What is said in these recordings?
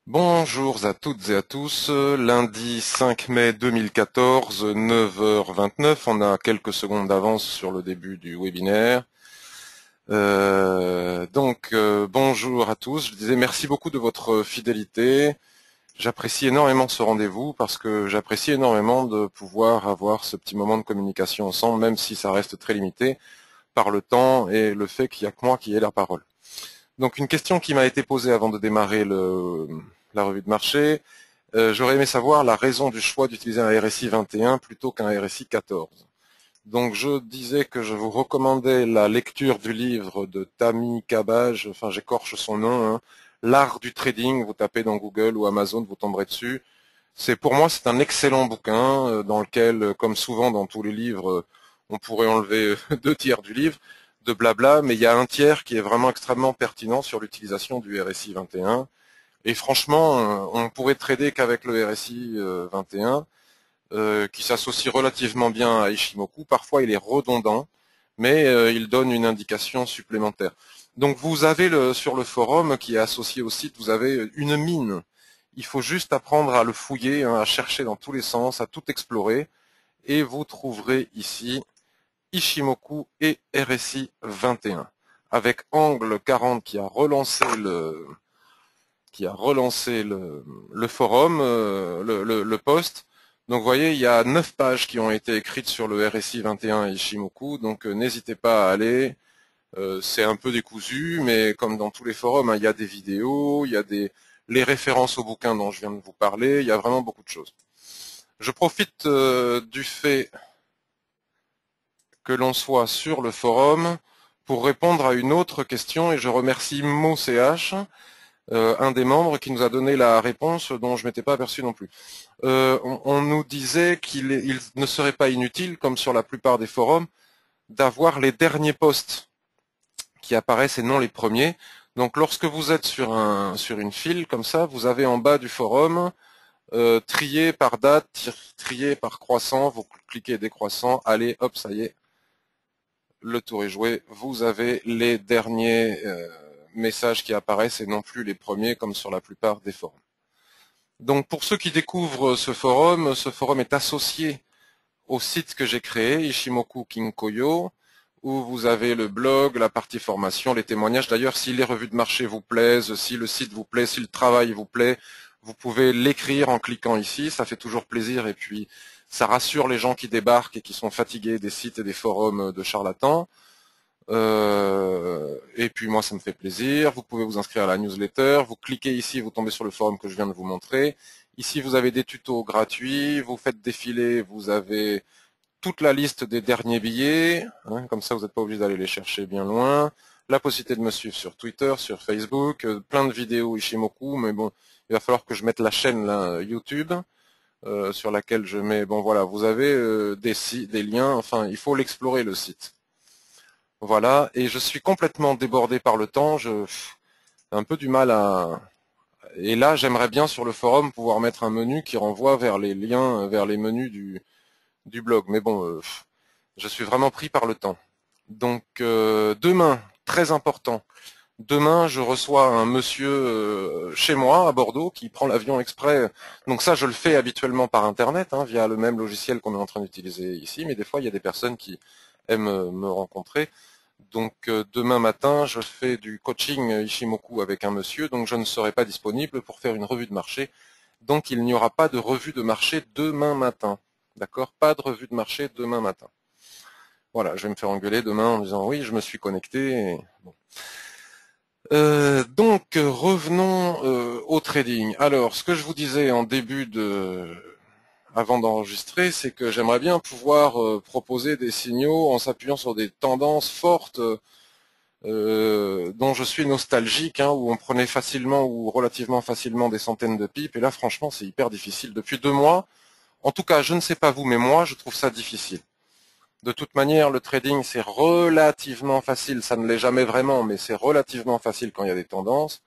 Bonjour à toutes et à tous, lundi 5 mai 2014, 9h29, on a quelques secondes d'avance sur le début du webinaire. Bonjour à tous, je disais merci beaucoup de votre fidélité, j'apprécie énormément ce rendez-vous parce que j'apprécie énormément de pouvoir avoir ce petit moment de communication ensemble, même si ça reste très limité par le temps et le fait qu'il n'y a que moi qui ai la parole. Donc une question qui m'a été posée avant de démarrer la revue de marché. J'aurais aimé savoir la raison du choix d'utiliser un RSI 21 plutôt qu'un RSI 14. Donc je disais que je vous recommandais la lecture du livre de Tammy Cabage, enfin j'écorche son nom, hein, L'art du trading, vous tapez dans Google ou Amazon, vous tomberez dessus. Pour moi c'est un excellent bouquin dans lequel, comme souvent dans tous les livres, on pourrait enlever 2 tiers du livre de blabla, mais il y a un tiers qui est vraiment extrêmement pertinent sur l'utilisation du RSI 21. Et franchement, on pourrait trader qu'avec le RSI 21, qui s'associe relativement bien à Ishimoku. Parfois, il est redondant, mais il donne une indication supplémentaire. Donc, vous avez sur le forum qui est associé au site, vous avez une mine. Il faut juste apprendre à le fouiller, hein, à chercher dans tous les sens, à tout explorer, et vous trouverez ici Ishimoku et RSI 21, avec Angle 40 qui a relancé le forum, le post. Donc vous voyez, il y a 9 pages qui ont été écrites sur le RSI 21 Ishimoku, donc n'hésitez pas à aller. C'est un peu décousu, mais comme dans tous les forums, hein, il y a des vidéos, il y a les références au bouquin dont je viens de vous parler, il y a vraiment beaucoup de choses. Je profite du fait que l'on soit sur le forum pour répondre à une autre question et je remercie MoCH, un des membres qui nous a donné la réponse dont je m'étais pas aperçu non plus. On nous disait qu'il ne serait pas inutile, comme sur la plupart des forums, d'avoir les derniers posts qui apparaissent et non les premiers. Donc lorsque vous êtes sur une file comme ça, vous avez en bas du forum trié par date, trié par croissant, vous cliquez décroissant, allez hop, ça y est, le tour est joué, vous avez les derniers messages qui apparaissent et non plus les premiers comme sur la plupart des forums. Donc pour ceux qui découvrent ce forum est associé au site que j'ai créé, Ishimoku Kinkoyo, où vous avez le blog, la partie formation, les témoignages. D'ailleurs, si les revues de marché vous plaisent, si le site vous plaît, si le travail vous plaît, vous pouvez l'écrire en cliquant ici, ça fait toujours plaisir et puis ça rassure les gens qui débarquent et qui sont fatigués des sites et des forums de charlatans. Et puis moi ça me fait plaisir. Vous pouvez vous inscrire à la newsletter, vous cliquez ici, vous tombez sur le forum que je viens de vous montrer. Ici vous avez des tutos gratuits, vous faites défiler, vous avez toute la liste des derniers billets, hein, comme ça vous n'êtes pas obligé d'aller les chercher bien loin. La possibilité de me suivre sur Twitter, sur Facebook, plein de vidéos Ishimoku, mais bon, il va falloir que je mette la chaîne là, YouTube, sur laquelle je mets, bon voilà, vous avez des liens, enfin il faut l'explorer le site. Voilà, et je suis complètement débordé par le temps, j'ai un peu du mal à... Et là, j'aimerais bien sur le forum pouvoir mettre un menu qui renvoie vers les liens, vers les menus du blog. Mais bon, je suis vraiment pris par le temps. Donc demain, très important, demain je reçois un monsieur chez moi à Bordeaux qui prend l'avion exprès. Donc ça, je le fais habituellement par Internet, hein, via le même logiciel qu'on est en train d'utiliser ici, mais des fois, il y a des personnes qui aiment me rencontrer. Donc demain matin, je fais du coaching Ishimoku avec un monsieur, donc je ne serai pas disponible pour faire une revue de marché. Donc il n'y aura pas de revue de marché demain matin. D'accord? Pas de revue de marché demain matin. Voilà, je vais me faire engueuler demain en disant oui, je me suis connecté. Bon. Revenons au trading. Alors, ce que je vous disais en début avant d'enregistrer, c'est que j'aimerais bien pouvoir proposer des signaux en s'appuyant sur des tendances fortes dont je suis nostalgique, hein, où on prenait facilement ou relativement facilement des centaines de pips. Et là, franchement, c'est hyper difficile. Depuis 2 mois, en tout cas, je ne sais pas vous, mais moi, je trouve ça difficile. De toute manière, le trading, c'est relativement facile. Ça ne l'est jamais vraiment, mais c'est relativement facile quand il y a des tendances.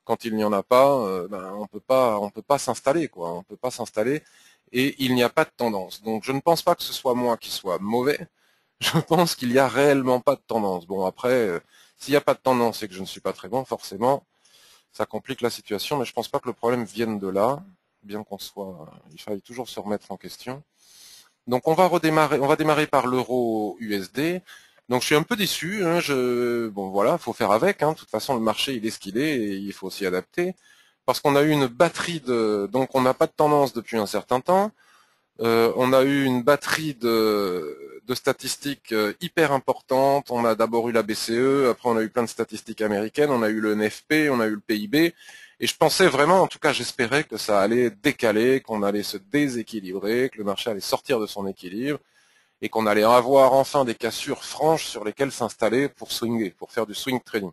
Quand il n'y en a pas, on peut pas s'installer, quoi. On peut pas s'installer et il n'y a pas de tendance. Donc, je ne pense pas que ce soit moi qui soit mauvais. Je pense qu'il n'y a réellement pas de tendance. Bon, après, s'il n'y a pas de tendance et que je ne suis pas très bon, forcément, Ça complique la situation, mais je pense pas que le problème vienne de là, bien qu'on soit, il faille toujours se remettre en question. Donc on va démarrer par l'euro USD. Donc je suis un peu déçu, hein, bon voilà, faut faire avec, hein. De toute façon le marché il est ce qu'il est et il faut s'y adapter. Parce qu'on a eu une batterie donc on n'a pas de tendance depuis un certain temps. On a eu une batterie de statistiques hyper importantes. On a d'abord eu la BCE, après on a eu plein de statistiques américaines, on a eu le NFP, on a eu le PIB. Et je pensais vraiment, en tout cas j'espérais que ça allait décaler, qu'on allait se déséquilibrer, que le marché allait sortir de son équilibre et qu'on allait avoir enfin des cassures franches sur lesquelles s'installer pour swinger, pour faire du swing trading.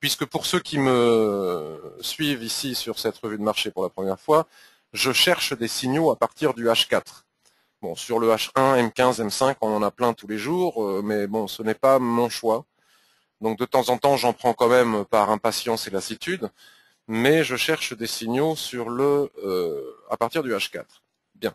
Puisque pour ceux qui me suivent ici sur cette revue de marché pour la première fois, je cherche des signaux à partir du H4. Bon, sur le H1, M15, M5, on en a plein tous les jours, mais bon, ce n'est pas mon choix. Donc de temps en temps, j'en prends quand même par impatience et lassitude, mais je cherche des signaux sur à partir du H4. Bien.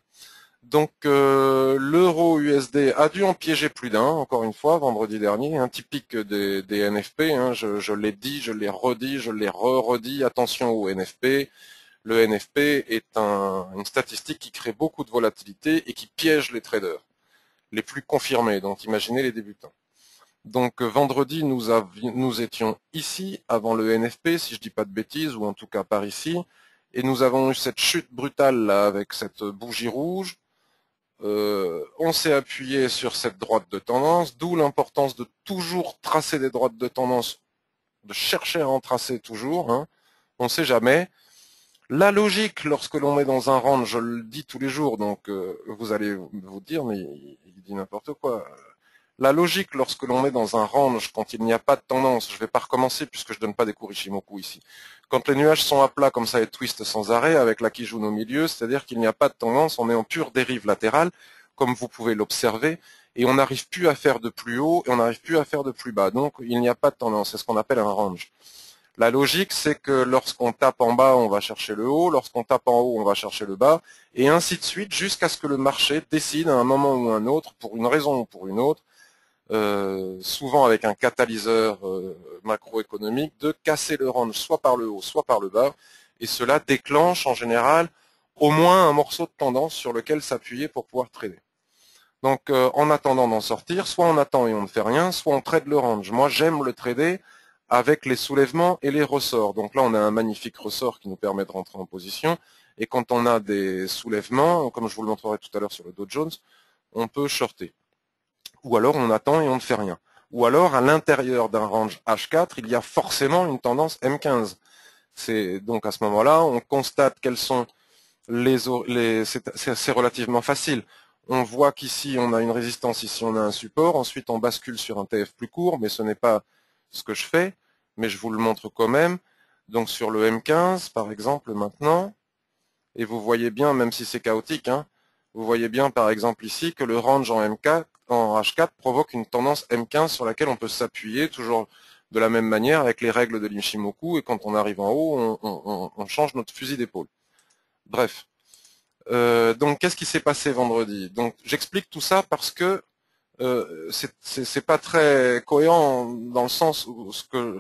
Donc l'euro USD a dû en piéger plus d'un, encore une fois, vendredi dernier, un typique des NFP, hein, je l'ai dit, je l'ai redit, je l'ai redit, attention au NFP. Le NFP est une statistique qui crée beaucoup de volatilité et qui piège les traders, les plus confirmés, donc imaginez les débutants. Donc vendredi, nous étions ici, avant le NFP, si je dis pas de bêtises, ou en tout cas par ici, et nous avons eu cette chute brutale là, avec cette bougie rouge. On s'est appuyé sur cette droite de tendance, d'où l'importance de toujours tracer des droites de tendance, de chercher à en tracer toujours, hein. On ne sait jamais. La logique, lorsque l'on est dans un range, je le dis tous les jours, donc vous allez vous dire, mais il dit n'importe quoi. La logique, lorsque l'on est dans un range, quand il n'y a pas de tendance, je ne vais pas recommencer puisque je donne pas des cours Ishimoku ici. Quand les nuages sont à plat comme ça et twistent sans arrêt, avec la Kijun au milieu, c'est-à-dire qu'il n'y a pas de tendance, on est en pure dérive latérale, comme vous pouvez l'observer, et on n'arrive plus à faire de plus haut et on n'arrive plus à faire de plus bas. Donc il n'y a pas de tendance, c'est ce qu'on appelle un range. La logique, c'est que lorsqu'on tape en bas, on va chercher le haut, lorsqu'on tape en haut, on va chercher le bas, et ainsi de suite, jusqu'à ce que le marché décide à un moment ou un autre, pour une raison ou pour une autre, souvent avec un catalyseur macroéconomique, de casser le range soit par le haut, soit par le bas, et cela déclenche en général au moins un morceau de tendance sur lequel s'appuyer pour pouvoir trader. Donc en attendant d'en sortir, soit on attend et on ne fait rien, soit on trade le range. Moi j'aime le trader avec les soulèvements et les ressorts. Donc là on a un magnifique ressort qui nous permet de rentrer en position, et quand on a des soulèvements, comme je vous le montrerai tout à l'heure sur le Dow Jones, on peut shorter. Ou alors on attend et on ne fait rien. Ou alors à l'intérieur d'un range H4, il y a forcément une tendance M15. Donc à ce moment-là, on constate quelles sont c'est relativement facile. On voit qu'ici on a une résistance, ici on a un support, ensuite on bascule sur un TF plus court, mais ce n'est pas ce que je fais, mais je vous le montre quand même. Donc sur le M15 par exemple maintenant, et vous voyez bien, même si c'est chaotique, hein, vous voyez bien par exemple ici que le range en H4 provoque une tendance M15 sur laquelle on peut s'appuyer toujours de la même manière avec les règles de l'Ishimoku, et quand on arrive en haut, on change notre fusil d'épaule. Bref. Donc qu'est-ce qui s'est passé vendredi? Donc j'explique tout ça parce que c'est pas très cohérent dans le sens où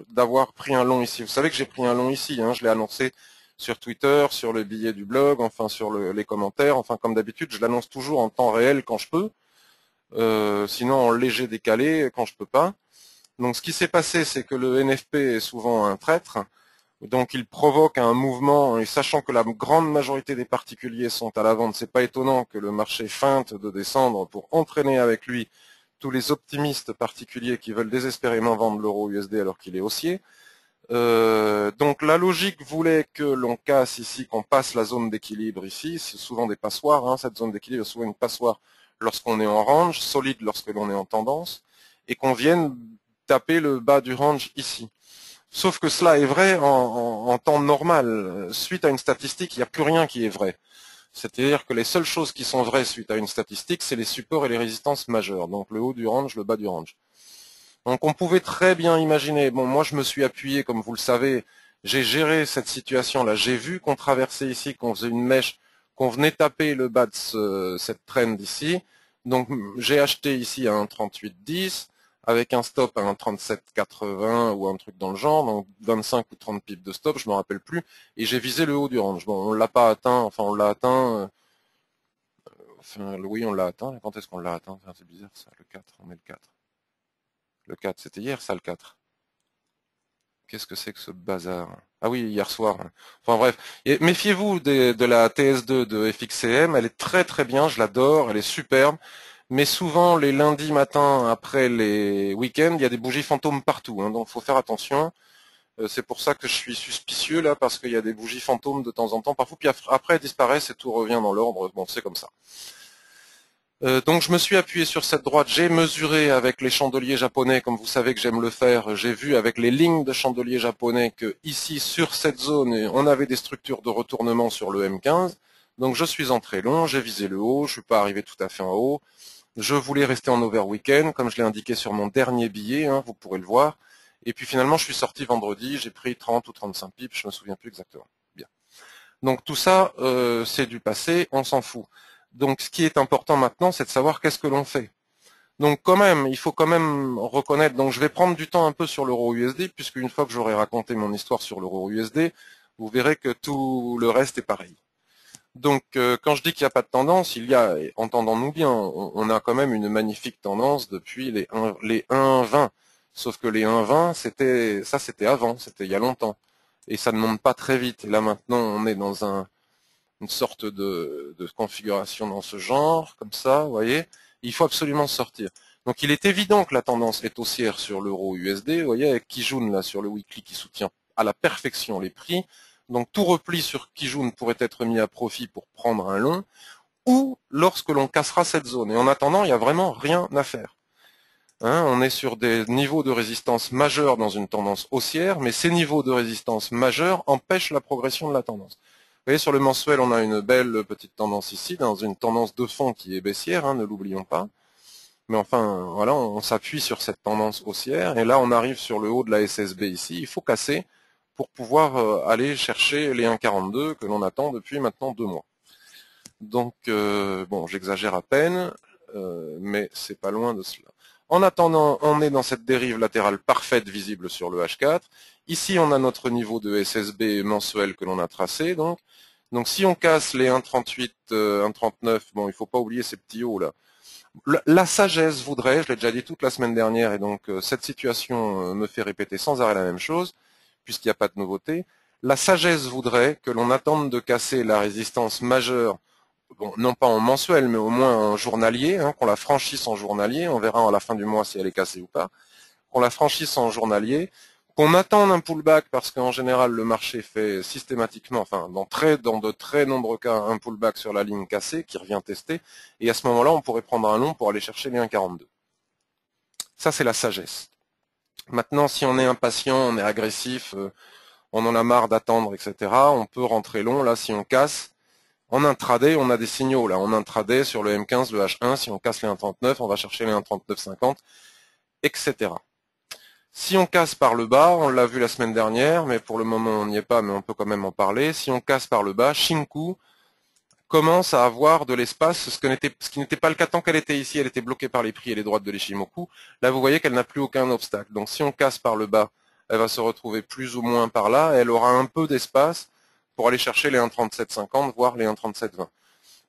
d'avoir pris un long ici. Vous savez que j'ai pris un long ici, hein, je l'ai annoncé sur Twitter, sur le billet du blog, enfin sur les commentaires, enfin comme d'habitude, je l'annonce toujours en temps réel quand je peux, sinon en léger décalé quand je peux pas. Donc ce qui s'est passé, c'est que le NFP est souvent un traître. Donc il provoque un mouvement, et sachant que la grande majorité des particuliers sont à la vente, c'est pas étonnant que le marché feinte de descendre pour entraîner avec lui tous les optimistes particuliers qui veulent désespérément vendre l'euro USD alors qu'il est haussier. Donc la logique voulait que l'on casse ici, qu'on passe la zone d'équilibre ici, c'est souvent des passoires, hein, cette zone d'équilibre est souvent une passoire lorsqu'on est en range, solide lorsque l'on est en tendance, et qu'on vienne taper le bas du range ici. Sauf que cela est vrai en temps normal. Suite à une statistique, il n'y a plus rien qui est vrai. C'est-à-dire que les seules choses qui sont vraies suite à une statistique, c'est les supports et les résistances majeures. Donc le haut du range, le bas du range. Donc on pouvait très bien imaginer, bon moi je me suis appuyé, comme vous le savez, j'ai géré cette situation-là. J'ai vu qu'on traversait ici, qu'on faisait une mèche, qu'on venait taper le bas de cette trend ici. Donc j'ai acheté ici à 1,3810. avec un stop à un 37,80 ou un truc dans le genre, donc 25 ou 30 pips de stop, je me rappelle plus, et j'ai visé le haut du range. Bon, on l'a pas atteint, enfin on l'a atteint, enfin oui on l'a atteint, quand est-ce qu'on l'a atteint? Enfin, c'est bizarre ça, le 4, on est le 4. Le 4, c'était hier ça le 4. Qu'est-ce que c'est que ce bazar? Ah oui, hier soir. Enfin bref, méfiez-vous de la TS2 de FXCM, elle est très très bien, je l'adore, elle est superbe. Mais souvent, les lundis matins, après les week-ends, il y a des bougies fantômes partout, hein, donc faut faire attention. C'est pour ça que je suis suspicieux là, parce qu'il y a des bougies fantômes de temps en temps, parfois, puis après elles disparaissent et tout revient dans l'ordre. Bon, c'est comme ça. Donc je me suis appuyé sur cette droite, j'ai mesuré avec les chandeliers japonais, comme vous savez que j'aime le faire, j'ai vu avec les lignes de chandeliers japonais que ici, sur cette zone, on avait des structures de retournement sur le M15. Donc je suis entré long, j'ai visé le haut, je suis pas arrivé tout à fait en haut. Je voulais rester en over week-end, comme je l'ai indiqué sur mon dernier billet, hein, vous pourrez le voir. Et puis finalement, je suis sorti vendredi, j'ai pris 30 ou 35 pips, je me souviens plus exactement. Bien. Donc tout ça, c'est du passé, on s'en fout. Donc ce qui est important maintenant, c'est de savoir qu'est-ce que l'on fait. Donc quand même, il faut quand même reconnaître, donc je vais prendre du temps un peu sur l'euro USD, puisque une fois que j'aurai raconté mon histoire sur l'euro USD, vous verrez que tout le reste est pareil. Donc, quand je dis qu'il n'y a pas de tendance, il y a, entendons-nous bien, on a quand même une magnifique tendance depuis les 1,20. Sauf que les 1,20, c'était avant, c'était il y a longtemps. Et ça ne monte pas très vite. Et là, maintenant, on est dans une sorte de configuration dans ce genre, comme ça, vous voyez. Il faut absolument sortir. Donc, il est évident que la tendance est haussière sur l'euro USD, vous voyez, avec Kijun, là, sur le weekly, qui soutient à la perfection les prix. Donc tout repli sur Kijun pourrait être mis à profit pour prendre un long, ou lorsque l'on cassera cette zone. Et en attendant, il n'y a vraiment rien à faire. Hein, on est sur des niveaux de résistance majeurs dans une tendance haussière, mais ces niveaux de résistance majeurs empêchent la progression de la tendance. Vous voyez, sur le mensuel, on a une belle petite tendance ici, dans une tendance de fond qui est baissière, hein, ne l'oublions pas. Mais enfin, voilà, on s'appuie sur cette tendance haussière, et là, on arrive sur le haut de la SSB ici. Il faut casser pour pouvoir aller chercher les 1,42 que l'on attend depuis maintenant 2 mois. Donc, bon, j'exagère à peine, mais c'est pas loin de cela. En attendant, on est dans cette dérive latérale parfaite visible sur le H4. Ici, on a notre niveau de SSB mensuel que l'on a tracé. Donc, si on casse les 1,38, 1,39, bon, il faut pas oublier ces petits hauts là. La sagesse voudrait, je l'ai déjà dit toute la semaine dernière, et donc cette situation me fait répéter sans arrêt la même chose, puisqu'il n'y a pas de nouveauté. La sagesse voudrait que l'on attende de casser la résistance majeure, bon, non pas en mensuel, mais au moins en journalier, hein, qu'on la franchisse en journalier, on verra à la fin du mois si elle est cassée ou pas, qu'on la franchisse en journalier, qu'on attende un pullback, parce qu'en général le marché fait systématiquement, enfin dans de très nombreux cas, un pullback sur la ligne cassée qui revient tester, et à ce moment-là on pourrait prendre un long pour aller chercher les 1,42. Ça c'est la sagesse. Maintenant, si on est impatient, on est agressif, on en a marre d'attendre, etc., on peut rentrer long. Là, si on casse, en intraday, on a des signaux. Là, en intraday, sur le M15, le H1, si on casse les 1,39, on va chercher les 1,39,50, etc. Si on casse par le bas, on l'a vu la semaine dernière, mais pour le moment on n'y est pas, mais on peut quand même en parler. Si on casse par le bas, Shinku commence à avoir de l'espace, ce qui n'était pas le cas tant qu'elle était ici, elle était bloquée par les prix et les droites de l'Ishimoku. Là, vous voyez qu'elle n'a plus aucun obstacle. Donc si on casse par le bas, elle va se retrouver plus ou moins par là, et elle aura un peu d'espace pour aller chercher les 1,3750, voire les 1,3720.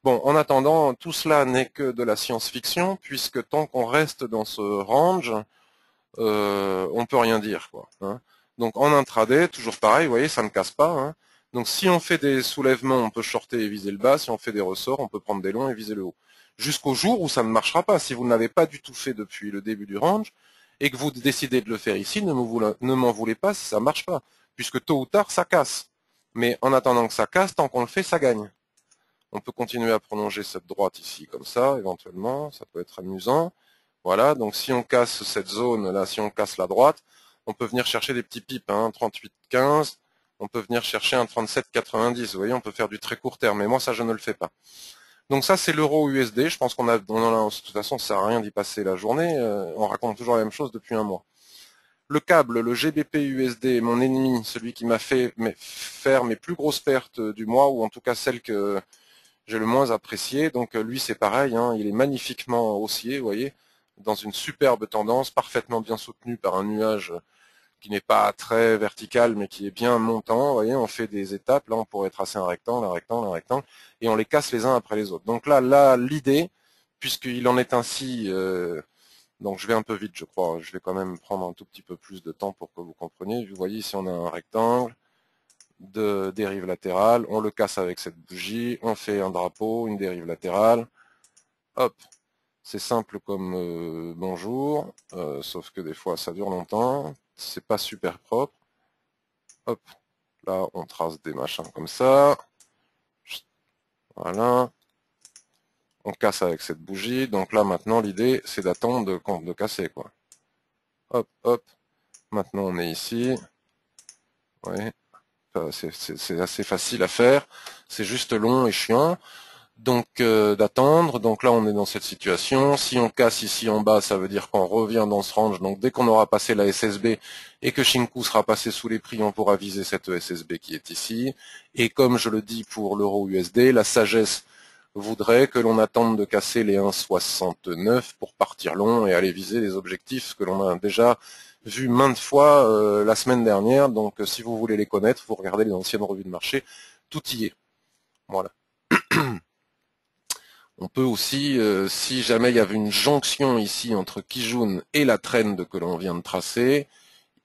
Bon, en attendant, tout cela n'est que de la science-fiction, puisque tant qu'on reste dans ce range, on peut rien dire, quoi. Hein. Donc en intraday, toujours pareil, vous voyez, ça ne casse pas. Hein. Donc si on fait des soulèvements, on peut shorter et viser le bas. Si on fait des ressorts, on peut prendre des longs et viser le haut. Jusqu'au jour où ça ne marchera pas. Si vous ne l'avez pas du tout fait depuis le début du range et que vous décidez de le faire ici, ne m'en voulez pas si ça ne marche pas, puisque tôt ou tard ça casse. Mais en attendant que ça casse, tant qu'on le fait, ça gagne. On peut continuer à prolonger cette droite ici comme ça, éventuellement, ça peut être amusant. Voilà, donc si on casse cette zone, là, si on casse la droite, on peut venir chercher des petits pips, hein, 38,15, on peut venir chercher un 37,90, vous voyez, on peut faire du très court terme, mais moi ça je ne le fais pas. Donc ça c'est l'euro USD, je pense de toute façon ça sert à rien d'y passer la journée, on raconte toujours la même chose depuis un mois. Le câble, le GBP USD, mon ennemi, celui qui m'a fait faire mes plus grosses pertes du mois, ou en tout cas celles que j'ai le moins apprécié. Donc lui c'est pareil, hein, il est magnifiquement haussier, vous voyez. dans une superbe tendance, parfaitement bien soutenue par un nuage qui n'est pas très vertical, mais qui est bien montant. Vous voyez, on fait des étapes. Là, on pourrait tracer un rectangle, un rectangle, un rectangle, et on les casse les uns après les autres. Donc là, l'idée, puisqu'il en est ainsi, donc je vais un peu vite, je crois. Je vais quand même prendre un tout petit peu plus de temps pour que vous compreniez. Vous voyez, ici, on a un rectangle de dérive latérale. On le casse avec cette bougie. On fait un drapeau, une dérive latérale. Hop, c'est simple comme bonjour, sauf que des fois, ça dure longtemps. C'est pas super propre. Hop, là, on trace des machins comme ça. Voilà. On casse avec cette bougie. Donc là, maintenant, l'idée, c'est d'attendre de casser, quoi. Hop, hop. Maintenant, on est ici. Ouais. C'est assez facile à faire. C'est juste long et chiant. Donc, d'attendre. Donc là, on est dans cette situation. Si on casse ici en bas, ça veut dire qu'on revient dans ce range. Donc, dès qu'on aura passé la SSB et que Shinku sera passé sous les prix, on pourra viser cette SSB qui est ici. Et comme je le dis pour l'euro USD, la sagesse voudrait que l'on attende de casser les 1,69 pour partir long et aller viser les objectifs que l'on a déjà vus maintes fois la semaine dernière. Donc, si vous voulez les connaître, vous regardez les anciennes revues de marché. Tout y est. Voilà. On peut aussi, si jamais il y avait une jonction ici entre Kijun et la trend que l'on vient de tracer,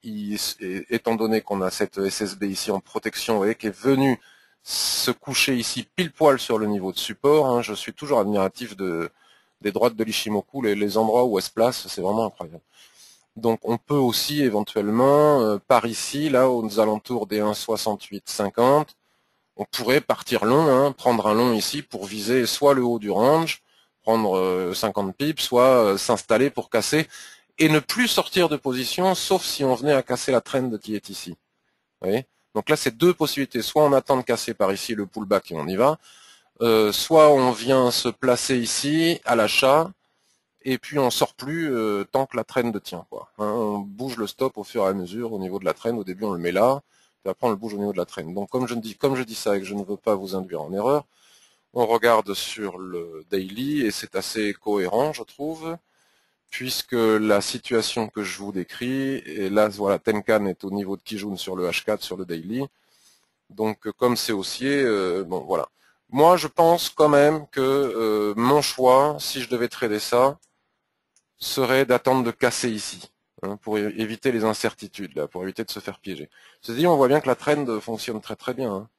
étant donné qu'on a cette SSB ici en protection, vous voyez, qui est venue se coucher ici pile poil sur le niveau de support, hein, je suis toujours admiratif des droites de l'Ishimoku, les endroits où elle se place, c'est vraiment incroyable. Donc on peut aussi éventuellement, par ici, là aux alentours des 1,6850, on pourrait partir long, hein, prendre un long ici pour viser soit le haut du range, prendre 50 pips, soit s'installer pour casser et ne plus sortir de position, sauf si on venait à casser la trend qui est ici. Vous voyez, donc là, c'est deux possibilités. Soit on attend de casser par ici le pullback et on y va, soit on vient se placer ici à l'achat et puis on sort plus tant que la trend tient, quoi. Hein, on bouge le stop au fur et à mesure au niveau de la trend. Au début, on le met là. Et après on le bouge au niveau de la trend. Donc comme je dis ça et que je ne veux pas vous induire en erreur, on regarde sur le daily et c'est assez cohérent, je trouve, puisque la situation que je vous décris, et là voilà, Tenkan est au niveau de Kijun sur le H4, sur le daily, donc comme c'est haussier, bon voilà. Moi je pense quand même que mon choix, si je devais trader ça, serait d'attendre de casser ici. Hein, pour éviter les incertitudes, là, pour éviter de se faire piéger. Ceci dit, on voit bien que la trend fonctionne très très bien. Hein.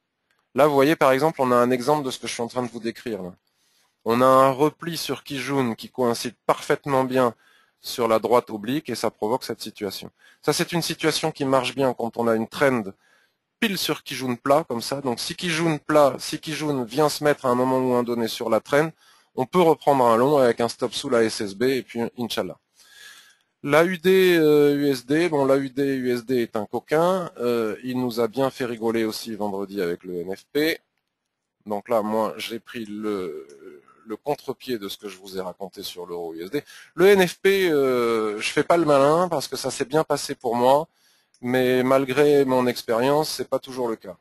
Là, vous voyez, par exemple, on a un exemple de ce que je suis en train de vous décrire. Là. On a un repli sur Kijun qui coïncide parfaitement bien sur la droite oblique et ça provoque cette situation. Ça, c'est une situation qui marche bien quand on a une trend pile sur Kijun plat, comme ça. Donc, si Kijun plat, si Kijun vient se mettre à un moment ou un donné sur la trend, on peut reprendre un long avec un stop sous la SSB et puis, Inch'Allah. L'AUD USD, bon l'AUD USD est un coquin, il nous a bien fait rigoler aussi vendredi avec le NFP. Donc là, moi, j'ai pris le contre-pied de ce que je vous ai raconté sur l'euro USD. Le NFP, je fais pas le malin parce que ça s'est bien passé pour moi, mais malgré mon expérience, c'est pas toujours le cas.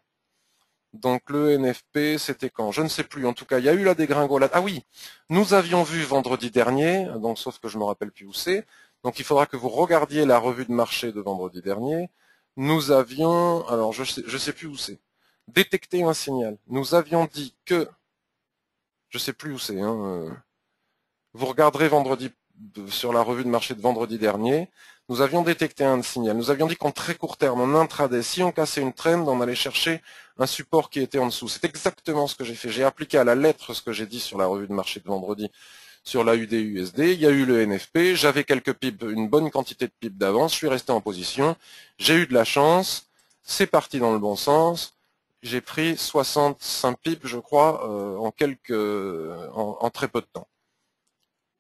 Donc le NFP, c'était quand? Je ne sais plus. En tout cas, il y a eu la dégringolade. Ah oui, nous avions vu vendredi dernier, donc sauf que je me rappelle plus où c'est. Donc il faudra que vous regardiez la revue de marché de vendredi dernier. Nous avions, alors je sais plus où c'est, détecté un signal. Nous avions dit que, je sais plus où c'est, hein, vous regarderez vendredi sur la revue de marché de vendredi dernier. Nous avions détecté un signal. Nous avions dit qu'en très court terme, en intraday, si on cassait une trend, on allait chercher un support qui était en dessous. C'est exactement ce que j'ai fait. J'ai appliqué à la lettre ce que j'ai dit sur la revue de marché de vendredi sur la UD-USD. Il y a eu le NFP. J'avais quelques pips, une bonne quantité de pips d'avance. Je suis resté en position. J'ai eu de la chance. C'est parti dans le bon sens. J'ai pris 65 pips, je crois, en très peu de temps.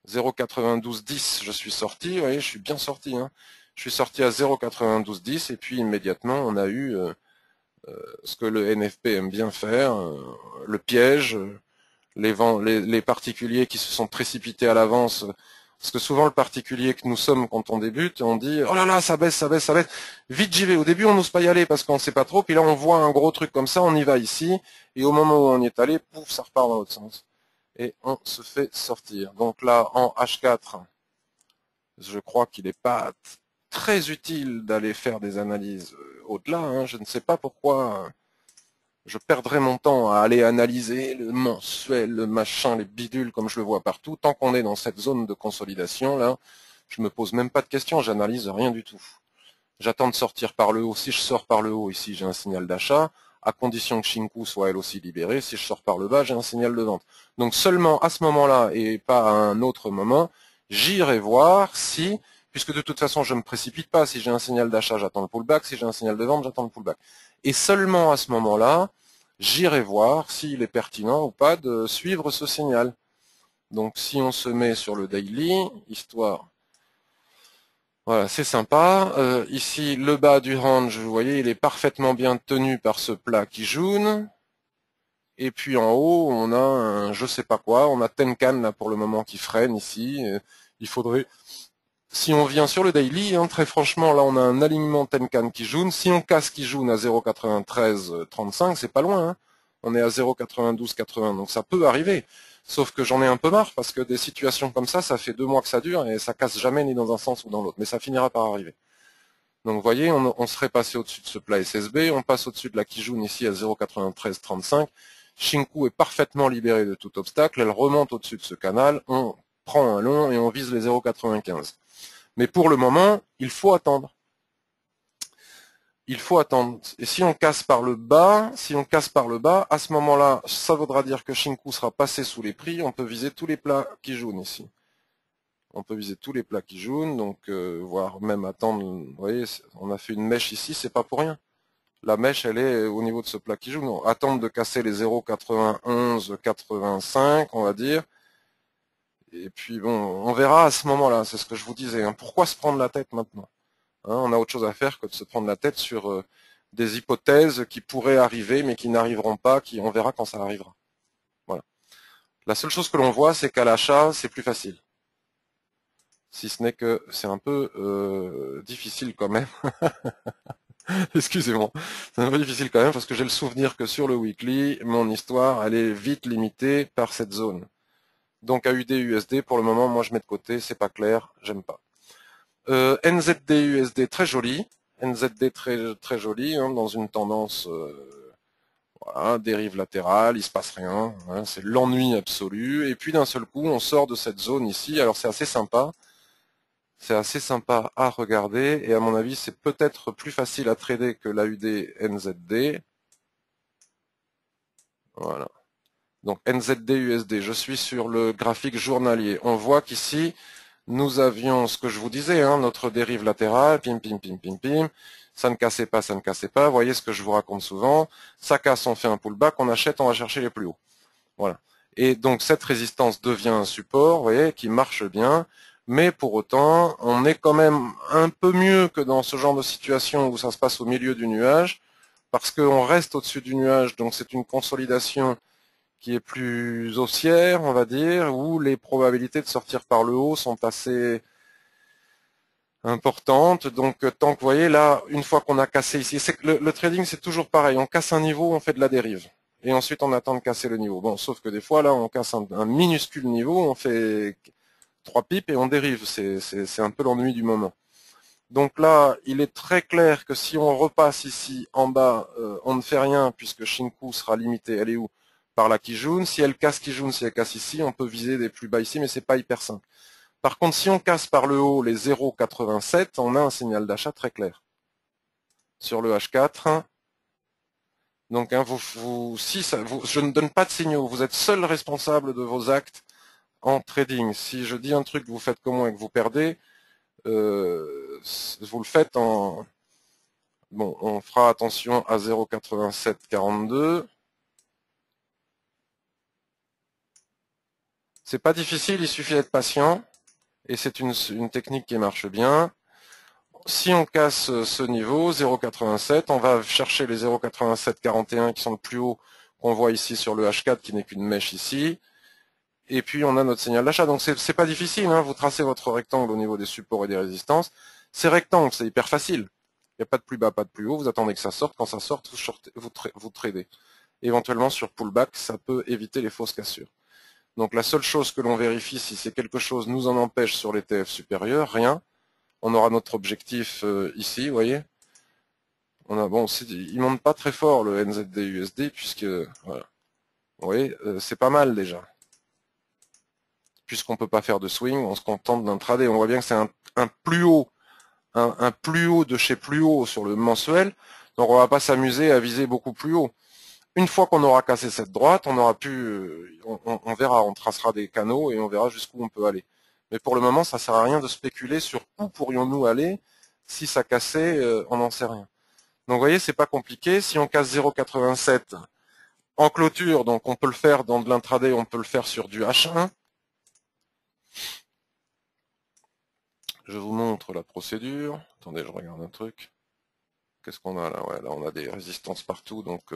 0,9210, je suis sorti, vous voyez, je suis bien sorti. Hein. Je suis sorti à 0,9210 et puis immédiatement on a eu ce que le NFP aime bien faire, le piège, les particuliers qui se sont précipités à l'avance. Parce que souvent le particulier que nous sommes quand on débute, on dit oh là là ça baisse, ça baisse, ça baisse. Vite j'y vais. Au début on n'ose pas y aller parce qu'on ne sait pas trop. Puis là on voit un gros truc comme ça, on y va ici. Et au moment où on y est allé, pouf, ça repart dans l'autre sens. Et on se fait sortir. Donc là, en H4, Je crois qu'il n'est pas très utile d'aller faire des analyses au-delà. Hein. Je ne sais pas pourquoi je perdrais mon temps à aller analyser le mensuel, le machin, les bidules, comme je le vois partout. Tant qu'on est dans cette zone de consolidation, là, je me pose même pas de questions, j'analyse rien du tout. J'attends de sortir par le haut. Si je sors par le haut, ici, j'ai un signal d'achat, à condition que Shinku soit elle aussi libérée. Si je sors par le bas, j'ai un signal de vente. Donc seulement à ce moment-là, et pas à un autre moment, j'irai voir si, puisque de toute façon, je ne me précipite pas. Si j'ai un signal d'achat, j'attends le pullback. Si j'ai un signal de vente, j'attends le pullback. Et seulement à ce moment-là, j'irai voir s'il est pertinent ou pas de suivre ce signal. Donc si on se met sur le daily, histoire... Voilà, c'est sympa. Ici, le bas du range, vous voyez, il est parfaitement bien tenu par ce plat qui jaune. Et puis en haut, on a un je sais pas quoi. On a Tenkan là pour le moment qui freine ici. Il faudrait, si on vient sur le daily, hein, très franchement, là on a un alignement Tenkan qui jaune. Si on casse qui jaune à 0,9335, c'est pas loin. Hein. On est à 0,9280, donc ça peut arriver. Sauf que j'en ai un peu marre parce que des situations comme ça fait 2 mois que ça dure et ça casse jamais ni dans un sens ou dans l'autre. Mais ça finira par arriver. Donc vous voyez, on serait passé au-dessus de ce plat SSB, on passe au-dessus de la Kijun ici à 0,9335. Shinku est parfaitement libérée de tout obstacle, elle remonte au-dessus de ce canal, on prend un long et on vise les 0,95. Mais pour le moment, il faut attendre. Il faut attendre. Et si on casse par le bas, à ce moment-là, ça voudra dire que Shinku sera passé sous les prix, on peut viser tous les plats Kijun ici. On peut viser tous les plats qui jaunent, donc voire même attendre. Vous voyez, on a fait une mèche ici, c'est pas pour rien. La mèche, elle est au niveau de ce plat qui jaune. Donc, attendre de casser les 0,91-85, on va dire. Et puis bon, on verra à ce moment-là. C'est ce que je vous disais. Hein. Pourquoi se prendre la tête maintenant, hein, on a autre chose à faire que de se prendre la tête sur des hypothèses qui pourraient arriver, mais qui n'arriveront pas. On verra quand ça arrivera. Voilà. La seule chose que l'on voit, c'est qu'à l'achat, c'est plus facile. Si ce n'est que c'est un peu difficile quand même. Excusez-moi. C'est un peu difficile quand même parce que j'ai le souvenir que sur le weekly, mon histoire, elle est vite limitée par cette zone. Donc AUD USD, pour le moment, moi je mets de côté, c'est pas clair, j'aime pas. NZD USD, très joli. NZD très, très joli, hein, dans une tendance voilà, dérive latérale, il se passe rien. Hein, c'est l'ennui absolu. Et puis d'un seul coup, on sort de cette zone ici. Alors c'est assez sympa. C'est assez sympa à regarder et à mon avis c'est peut-être plus facile à trader que l'AUD NZD. Voilà. Donc NZD USD, je suis sur le graphique journalier. On voit qu'ici nous avions ce que je vous disais, hein, notre dérive latérale, pim pim pim pim pim. Ça ne cassait pas, ça ne cassait pas. Vous voyez ce que je vous raconte souvent. Ça casse, on fait un pullback, on achète, on va chercher les plus hauts. Voilà. Et donc cette résistance devient un support, vous voyez, qui marche bien. Mais pour autant, on est quand même un peu mieux que dans ce genre de situation où ça se passe au milieu du nuage, parce qu'on reste au-dessus du nuage, donc c'est une consolidation qui est plus haussière, on va dire, où les probabilités de sortir par le haut sont assez importantes. Donc tant que vous voyez là, une fois qu'on a cassé ici, le trading c'est toujours pareil, on casse un niveau, on fait de la dérive. Et ensuite on attend de casser le niveau. Bon, sauf que des fois là, on casse un minuscule niveau, on fait 3 pips et on dérive. C'est un peu l'ennui du moment. Donc là, il est très clair que si on repasse ici en bas, on ne fait rien puisque Shinku sera limité. Elle est où? Par la Kijun. Si elle casse Kijun, si elle casse ici, on peut viser des plus bas ici, mais c'est pas hyper simple. Par contre, si on casse par le haut les 0,87, on a un signal d'achat très clair. Sur le H4, donc hein, je ne donne pas de signaux, vous êtes seul responsable de vos actes en trading. Si je dis un truc, vous faites comme moi et que vous perdez, vous le faites en... Bon, on fera attention à 0,8742. C'est pas difficile, il suffit d'être patient. Et c'est une technique qui marche bien. Si on casse ce niveau, 0,87, on va chercher les 0,8741 qui sont le plus haut qu'on voit ici sur le H4 qui n'est qu'une mèche ici. Et puis on a notre signal d'achat. Donc c'est pas difficile, hein. Vous tracez votre rectangle au niveau des supports et des résistances. Ces rectangles, c'est hyper facile. Il n'y a pas de plus bas, pas de plus haut. Vous attendez que ça sorte. Quand ça sorte, vous tradez. Éventuellement sur pullback, ça peut éviter les fausses cassures. Donc la seule chose que l'on vérifie, si c'est quelque chose nous en empêche sur les TF supérieurs, rien. On aura notre objectif ici, vous voyez. Bon, il monte pas très fort le NZD USD puisque voilà. Vous voyez, c'est pas mal déjà. Puisqu'on peut pas faire de swing, on se contente d'intraday. On voit bien que c'est un plus haut, un plus haut de chez plus haut sur le mensuel. Donc on va pas s'amuser à viser beaucoup plus haut. Une fois qu'on aura cassé cette droite, on aura pu, on verra, on tracera des canaux et on verra jusqu'où on peut aller. Mais pour le moment, ça sert à rien de spéculer sur où pourrions-nous aller. Si ça cassait, on n'en sait rien. Donc vous voyez, c'est pas compliqué. Si on casse 0,87 en clôture, donc on peut le faire dans de l'intraday, on peut le faire sur du H1. Je vous montre la procédure. Attendez, je regarde un truc. Qu'est-ce qu'on a là? Ouais, là on a des résistances partout, donc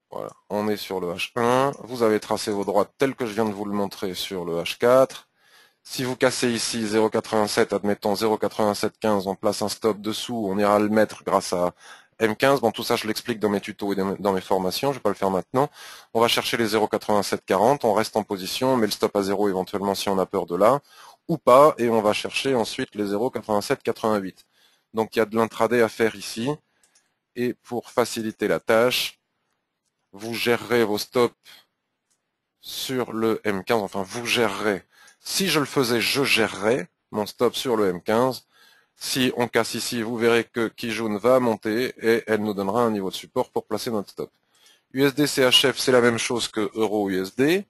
voilà. On est sur le H1. Vous avez tracé vos droites telles que je viens de vous le montrer sur le H4. Si vous cassez ici 0,87, admettons 0,8715, on place un stop dessous, on ira le mettre grâce à M15. Bon, tout ça, je l'explique dans mes tutos et dans mes formations, je ne vais pas le faire maintenant. On va chercher les 0,8740, on reste en position, on met le stop à 0 éventuellement si on a peur de là, ou pas, et on va chercher ensuite les 0,8788. Donc, il y a de l'intraday à faire ici, et pour faciliter la tâche, vous gérerez vos stops sur le M15, enfin, vous gérerez. Si je le faisais, je gérerais mon stop sur le M15. Si on casse ici, vous verrez que Kijun va monter et elle nous donnera un niveau de support pour placer notre stop. USD CHF, c'est la même chose que Euro USD.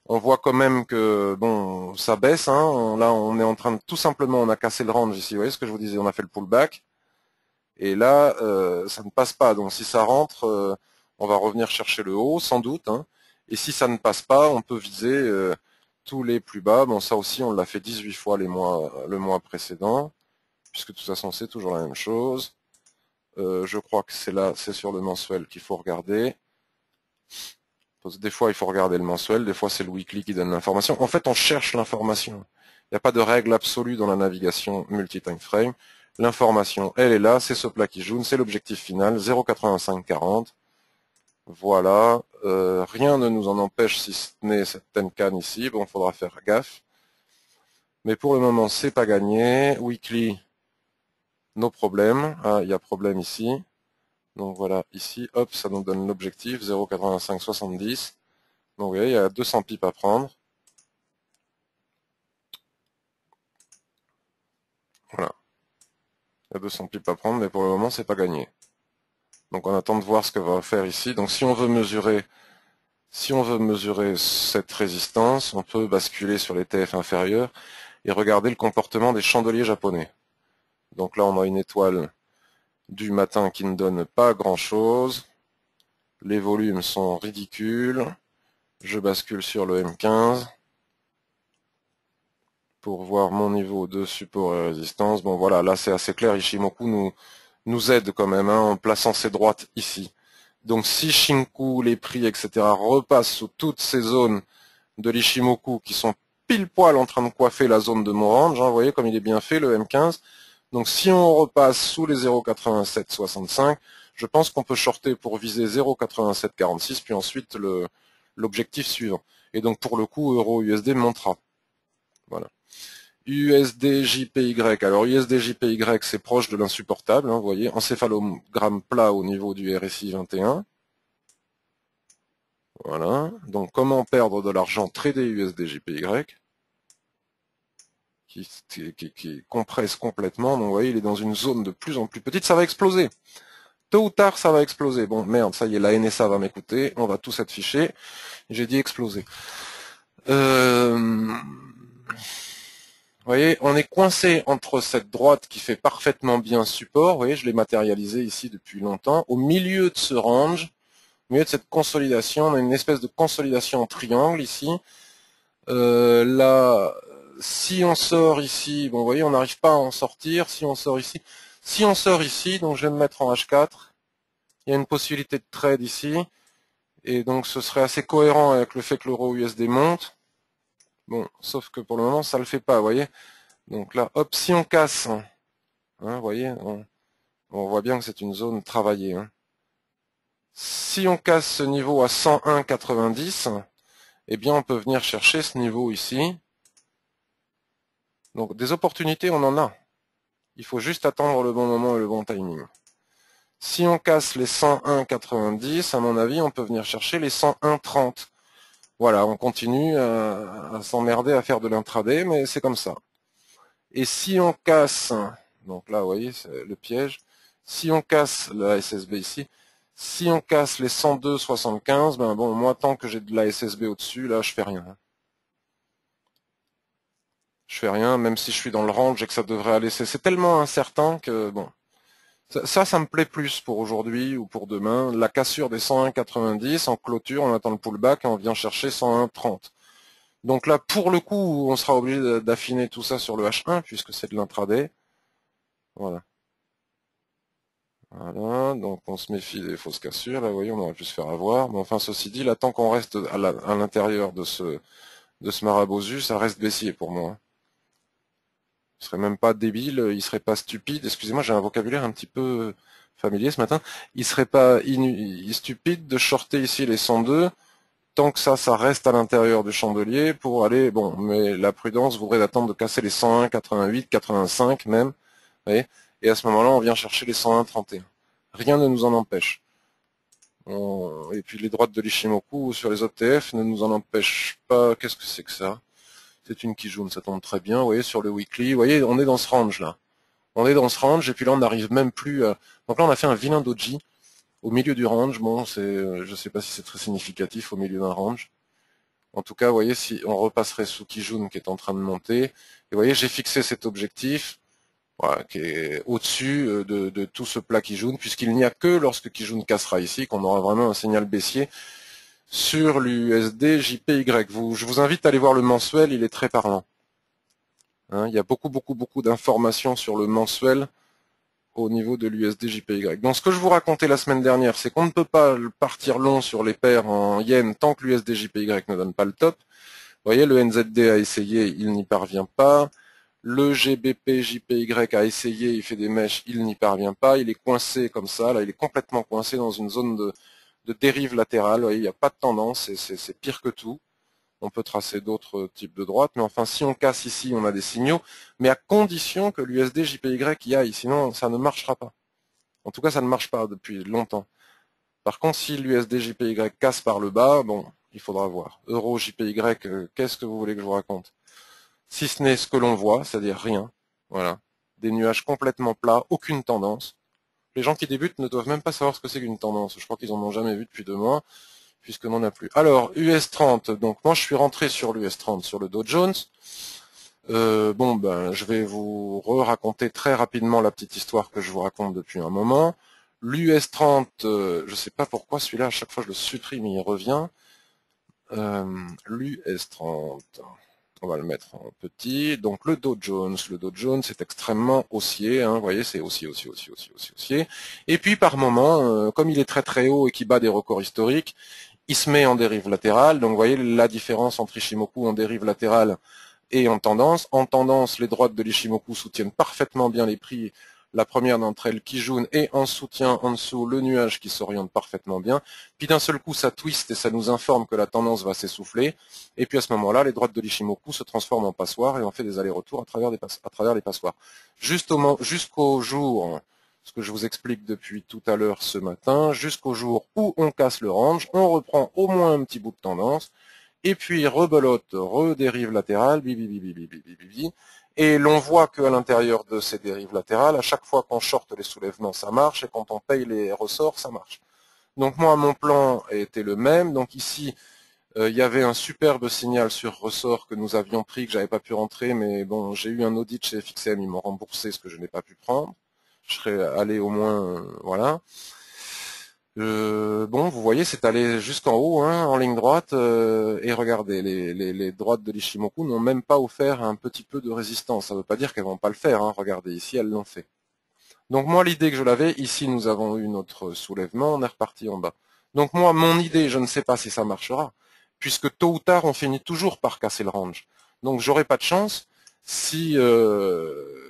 On voit quand même que bon, ça baisse. Hein. Là, on est en train de tout simplement, on a cassé le range ici. Vous voyez ce que je vous disais, on a fait le pullback. Et là, ça ne passe pas. Donc si ça rentre, on va revenir chercher le haut, sans doute. Hein. Et si ça ne passe pas, on peut viser tous les plus bas. Bon, ça aussi, on l'a fait 18 fois le mois précédent, puisque de toute façon, c'est toujours la même chose. Je crois que c'est là, c'est sur le mensuel qu'il faut regarder. Des fois, il faut regarder le mensuel, des fois, c'est le weekly qui donne l'information. En fait, on cherche l'information. Il n'y a pas de règle absolue dans la navigation multi-time frame. L'information, elle est là, c'est ce plat qui joue, c'est l'objectif final, 0,8540. Voilà, rien ne nous en empêche si ce n'est cette Tenkan ici. Bon, il faudra faire gaffe. Mais pour le moment, c'est pas gagné. Weekly, nos problèmes. Ah, il y a problème ici. Donc voilà, ici, hop, ça nous donne l'objectif, 0,8570. Donc vous voyez, il y a 200 pips à prendre. Voilà. Il y a 200 pips à prendre, mais pour le moment, c'est pas gagné. Donc on attend de voir ce que va faire ici. Donc si on veut mesurer cette résistance, on peut basculer sur les TF inférieurs et regarder le comportement des chandeliers japonais. Donc là, on a une étoile du matin qui ne donne pas grand-chose. Les volumes sont ridicules. Je bascule sur le M15 pour voir mon niveau de support et résistance. Bon voilà, là c'est assez clair. Ishimoku nous aide quand même en plaçant ses droites ici. Donc si Shinku, les prix, etc. repassent sous toutes ces zones de l'Ishimoku qui sont pile poil en train de coiffer la zone de mon range, vous voyez comme il est bien fait le M15. Donc si on repasse sous les 0,8765, je pense qu'on peut shorter pour viser 0,8746, puis ensuite l'objectif suivant. Et donc pour le coup, Euro-USD montera. Voilà. USD-JPY. Alors USD-JPY, c'est proche de l'insupportable, hein, vous voyez, encéphalogramme plat au niveau du RSI 21. Voilà. Donc comment perdre de l'argent trader USD-JPY qui compresse complètement. Donc vous voyez, il est dans une zone de plus en plus petite. Ça va exploser. Tôt ou tard, ça va exploser. Bon, merde, ça y est, la NSA va m'écouter. On va tous être fichés. J'ai dit exploser. Vous voyez, on est coincé entre cette droite qui fait parfaitement bien support. Vous voyez, je l'ai matérialisé ici depuis longtemps. Au milieu de ce range, au milieu de cette consolidation, on a une espèce de consolidation en triangle ici. Là, si on sort ici, bon, vous voyez, on n'arrive pas à en sortir. Si on sort ici, donc je vais me mettre en H4. Il y a une possibilité de trade ici. Et donc, ce serait assez cohérent avec le fait que l'euro USD monte. Bon, sauf que pour le moment, ça le fait pas, vous voyez. Donc là, hop, si on casse, hein, vous voyez, on voit bien que c'est une zone travaillée. Hein. Si on casse ce niveau à 101,90, eh bien on peut venir chercher ce niveau ici. Donc des opportunités, on en a. Il faut juste attendre le bon moment et le bon timing. Si on casse les 101,90, à mon avis, on peut venir chercher les 101,30. Voilà, on continue à s'emmerder à faire de l'intraday, mais c'est comme ça. Et si on casse, donc là, vous voyez, c'est le piège, si on casse la SSB ici, si on casse les 102,75, ben bon, moi, tant que j'ai de la SSB au-dessus, là, je fais rien. Je fais rien, même si je suis dans le range et que ça devrait aller. C'est tellement incertain que, bon, ça me plaît plus pour aujourd'hui ou pour demain. La cassure des 101,90 en clôture, on attend le pullback et on vient chercher 101,30. Donc là, pour le coup, on sera obligé d'affiner tout ça sur le H1 puisque c'est de l'intraday. Voilà. Voilà, donc on se méfie des fausses cassures. Là, vous voyez, on aurait pu se faire avoir. Mais enfin, ceci dit, là, tant qu'on reste à l'intérieur de ce marabosu, ça reste baissier pour moi. Il serait même pas débile, il serait pas stupide. Excusez-moi, j'ai un vocabulaire un petit peu familier ce matin. Il serait pas stupide de shorter ici les 102 tant que ça reste à l'intérieur du chandelier pour aller, bon, mais la prudence voudrait d'attendre de casser les 101, 88, 85 même, vous voyez, et à ce moment-là, on vient chercher les 101, 31. Rien ne nous en empêche. Et puis les droites de l'Ishimoku sur les OTF ne nous en empêchent pas. Qu'est-ce que c'est que ça? C'est une Kijun, ça tombe très bien, vous voyez, sur le weekly, vous voyez, on est dans ce range là. On est dans ce range, et puis là on n'arrive même plus à... Donc là on a fait un vilain doji au milieu du range, bon, je sais pas si c'est très significatif au milieu d'un range. En tout cas, vous voyez, si on repasserait sous Kijun qui est en train de monter, et vous voyez, j'ai fixé cet objectif, voilà, qui est au-dessus de tout ce plat Kijun, puisqu'il n'y a que lorsque Kijun cassera ici qu'on aura vraiment un signal baissier sur l'USD JPY. Je vous invite à aller voir le mensuel, il est très parlant. Hein, il y a beaucoup d'informations sur le mensuel au niveau de l'USD JPY. Donc ce que je vous racontais la semaine dernière, c'est qu'on ne peut pas partir long sur les paires en yens tant que l'USD JPY ne donne pas le top. Vous voyez, le NZD a essayé, il n'y parvient pas. Le GBP JPY a essayé, il fait des mèches, il n'y parvient pas. Il est coincé comme ça, là, il est complètement coincé dans une zone de dérive latérale. Vous voyez, il n'y a pas de tendance, c'est pire que tout. On peut tracer d'autres types de droites, mais enfin, si on casse ici, on a des signaux, mais à condition que l'USD JPY y aille, sinon ça ne marchera pas. En tout cas, ça ne marche pas depuis longtemps. Par contre, si l'USD JPY casse par le bas, bon, il faudra voir. Euro JPY, qu'est-ce que vous voulez que je vous raconte? Si ce n'est ce que l'on voit, c'est-à-dire rien. Voilà. Des nuages complètement plats, aucune tendance. Les gens qui débutent ne doivent même pas savoir ce que c'est qu'une tendance. Je crois qu'ils en ont jamais vu depuis 2 mois, puisque n'en a plus. Alors, US30, donc moi je suis rentré sur l'US30, sur le Dow Jones. Bon, ben, je vais vous raconter très rapidement la petite histoire que je vous raconte depuis un moment. L'US30, je ne sais pas pourquoi celui-là, à chaque fois je le supprime, il revient. L'US30, on va le mettre en petit. Donc le Dow Jones est extrêmement haussier, hein, vous voyez, c'est haussier. Et puis par moment, comme il est très haut et qu'il bat des records historiques, il se met en dérive latérale. Donc vous voyez la différence entre Ishimoku en dérive latérale et en tendance. En tendance, les droites de l'Ishimoku soutiennent parfaitement bien les prix. La première d'entre elles, Kijun, et en soutien en dessous, le nuage qui s'oriente parfaitement bien. Puis d'un seul coup, ça twist et ça nous informe que la tendance va s'essouffler. Et puis à ce moment-là, les droites de l'Ishimoku se transforment en passoires et on fait des allers-retours à travers les passoires. Jusqu'au jour, ce que je vous explique depuis tout à l'heure ce matin, jusqu'au jour où on casse le range, on reprend au moins un petit bout de tendance, et puis rebelote, redérive latérale, et l'on voit qu'à l'intérieur de ces dérives latérales, à chaque fois qu'on shorte les soulèvements, ça marche, et quand on paye les ressorts, ça marche. Donc moi, mon plan était le même. Donc ici, il y avait un superbe signal sur ressort que nous avions pris, que j'avais pas pu rentrer, mais bon, j'ai eu un audit chez FXM, ils m'ont remboursé ce que je n'ai pas pu prendre. Je serais allé au moins, voilà. Bon, vous voyez, c'est allé jusqu'en haut, hein, en ligne droite, et regardez, les droites de l'Ishimoku n'ont même pas offert un petit peu de résistance. Ça ne veut pas dire qu'elles vont pas le faire, hein. Regardez, ici, elles l'ont fait. Donc moi, l'idée que je l'avais, ici, nous avons eu notre soulèvement, on est reparti en bas. Donc moi, mon idée, je ne sais pas si ça marchera, puisque tôt ou tard, on finit toujours par casser le range. Donc j'aurai pas de chance si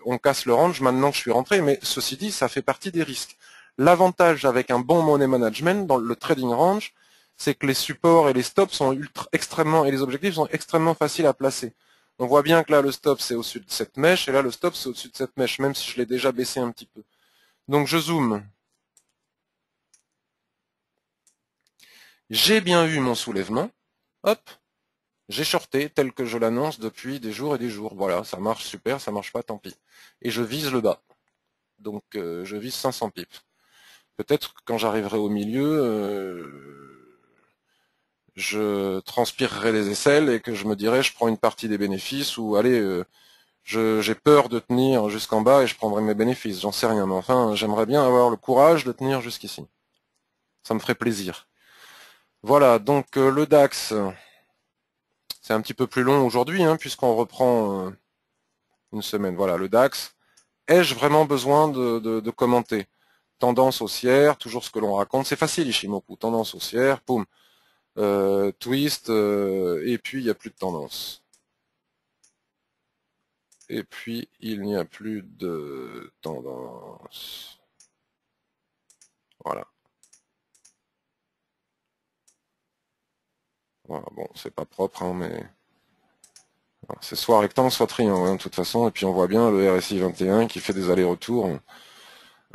on casse le range maintenant que je suis rentré, mais ceci dit, ça fait partie des risques. L'avantage avec un bon money management dans le trading range, c'est que les supports et les stops sont extrêmement, et les objectifs sont extrêmement faciles à placer. On voit bien que là, le stop, c'est au-dessus de cette mèche, et là, le stop, c'est au-dessus de cette mèche, même si je l'ai déjà baissé un petit peu. Donc, je zoome. J'ai bien eu mon soulèvement. Hop. J'ai shorté tel que je l'annonce depuis des jours et des jours. Voilà, ça marche super, ça marche pas, tant pis. Et je vise le bas. Donc, je vise 500 pips. Peut-être que quand j'arriverai au milieu, je transpirerai les aisselles et que je me dirai je prends une partie des bénéfices ou allez, j'ai peur de tenir jusqu'en bas et je prendrai mes bénéfices. J'en sais rien, mais enfin, j'aimerais bien avoir le courage de tenir jusqu'ici. Ça me ferait plaisir. Voilà, donc le DAX, c'est un petit peu plus long aujourd'hui, hein, puisqu'on reprend une semaine. Voilà, le DAX. Ai-je vraiment besoin de commenter? Tendance haussière, toujours ce que l'on raconte. C'est facile, Ishimoku. Tendance haussière, poum. Twist, et puis il n'y a plus de tendance. Et puis il n'y a plus de tendance. Voilà. Voilà. Bon, c'est pas propre, hein, mais c'est soit rectangle, soit triangle, hein, de toute façon. Et puis on voit bien le RSI 21 qui fait des allers-retours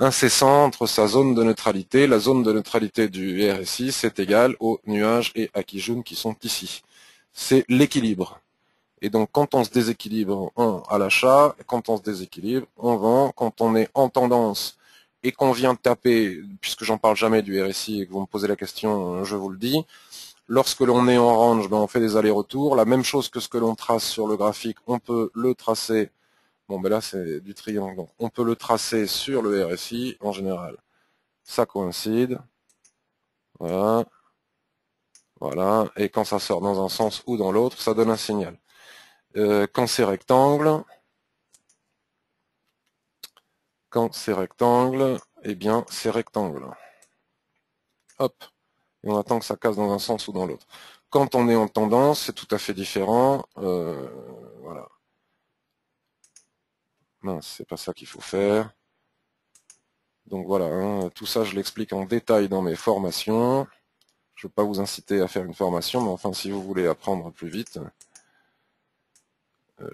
incessants entre sa zone de neutralité. La zone de neutralité du RSI, c'est égal aux nuages et à Kijun qui sont ici. C'est l'équilibre. Et donc, quand on se déséquilibre à l'achat, quand on se déséquilibre, on vend. Quand on est en tendance et qu'on vient taper, puisque j'en parle jamais du RSI et que vous me posez la question, je vous le dis, lorsque l'on est en range, ben on fait des allers-retours. La même chose que ce que l'on trace sur le graphique, on peut le tracer. Bon, ben là, c'est du triangle. Donc, on peut le tracer sur le RSI en général. Ça coïncide. Voilà. Voilà. Et quand ça sort dans un sens ou dans l'autre, ça donne un signal. Quand c'est rectangle, eh bien, c'est rectangle. Hop. Et on attend que ça casse dans un sens ou dans l'autre. Quand on est en tendance, c'est tout à fait différent. Voilà. Mince, c'est pas ça qu'il faut faire. Donc voilà, hein, tout ça, je l'explique en détail dans mes formations. Je ne veux pas vous inciter à faire une formation, mais enfin, si vous voulez apprendre plus vite,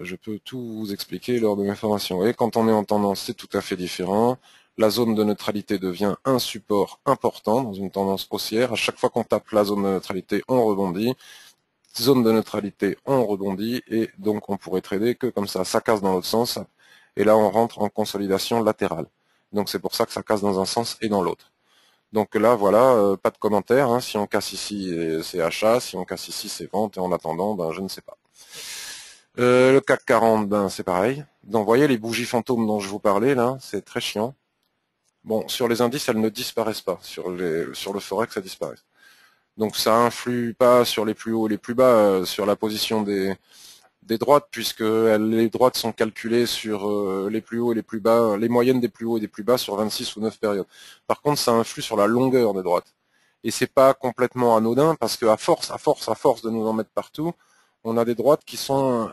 je peux tout vous expliquer lors de mes formations. Et quand on est en tendance, c'est tout à fait différent. La zone de neutralité devient un support important dans une tendance haussière. À chaque fois qu'on tape la zone de neutralité, on rebondit. Zone de neutralité, on rebondit. Et donc, on pourrait trader que comme ça. Ça casse dans l'autre sens. Et là, on rentre en consolidation latérale. Donc, c'est pour ça que ça casse dans un sens et dans l'autre. Donc là, voilà, pas de commentaire. Hein. Si on casse ici, c'est achat. Si on casse ici, c'est vente. Et en attendant, ben, je ne sais pas. Le CAC 40, ben, c'est pareil. Donc, vous voyez les bougies fantômes dont je vous parlais, là, c'est très chiant. Bon, sur les indices, elles ne disparaissent pas. Sur le Forex, ça disparaît. Donc, ça influe pas sur les plus hauts et les plus bas, sur la position des droites, puisque les droites sont calculées sur les plus hauts et les plus bas, les moyennes des plus hauts et des plus bas sur 26 ou 9 périodes. Par contre, ça influe sur la longueur des droites. Et c'est pas complètement anodin, parce qu'à force de nous en mettre partout, on a des droites qui sont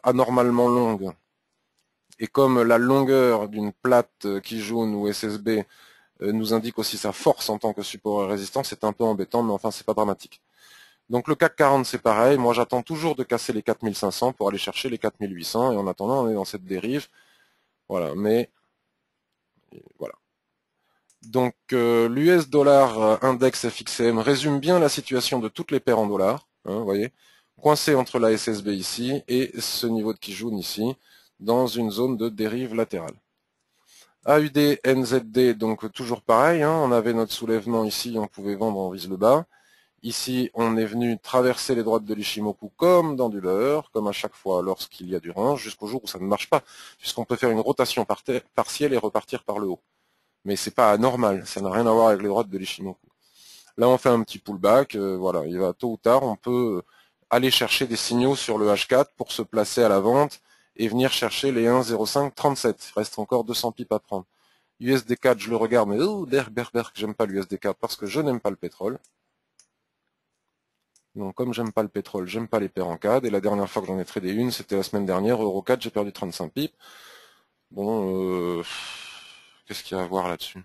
anormalement longues. Et comme la longueur d'une plate Kijun ou SSB nous indique aussi sa force en tant que support et résistance, c'est un peu embêtant, mais enfin, c'est pas dramatique. Donc le CAC 40, c'est pareil. Moi, j'attends toujours de casser les 4500 pour aller chercher les 4800. Et en attendant, on est dans cette dérive. Voilà, mais voilà. Donc l'US dollar index FXM résume bien la situation de toutes les paires en dollars. Hein, vous voyez, coincé entre la SSB ici et ce niveau de Kijun ici, dans une zone de dérive latérale. AUD, NZD, donc toujours pareil. Hein, on avait notre soulèvement ici, on pouvait vendre, on vise le bas. Ici, on est venu traverser les droites de l'Ishimoku comme dans du leurre, comme à chaque fois lorsqu'il y a du range, jusqu'au jour où ça ne marche pas, puisqu'on peut faire une rotation partielle et repartir par le haut. Mais c'est pas anormal, ça n'a rien à voir avec les droites de l'Ishimoku. Là, on fait un petit pullback, voilà, il va tôt ou tard, on peut aller chercher des signaux sur le H4 pour se placer à la vente et venir chercher les 1,0537. Il reste encore 200 pips à prendre. USD4, je le regarde, mais j'aime pas l'USD4 parce que je n'aime pas le pétrole. Donc comme j'aime pas le pétrole, j'aime pas les paires en CAD, et la dernière fois que j'en ai tradé une, c'était la semaine dernière, Euro4, j'ai perdu 35 pips. Bon, qu'est-ce qu'il y a à voir là-dessus?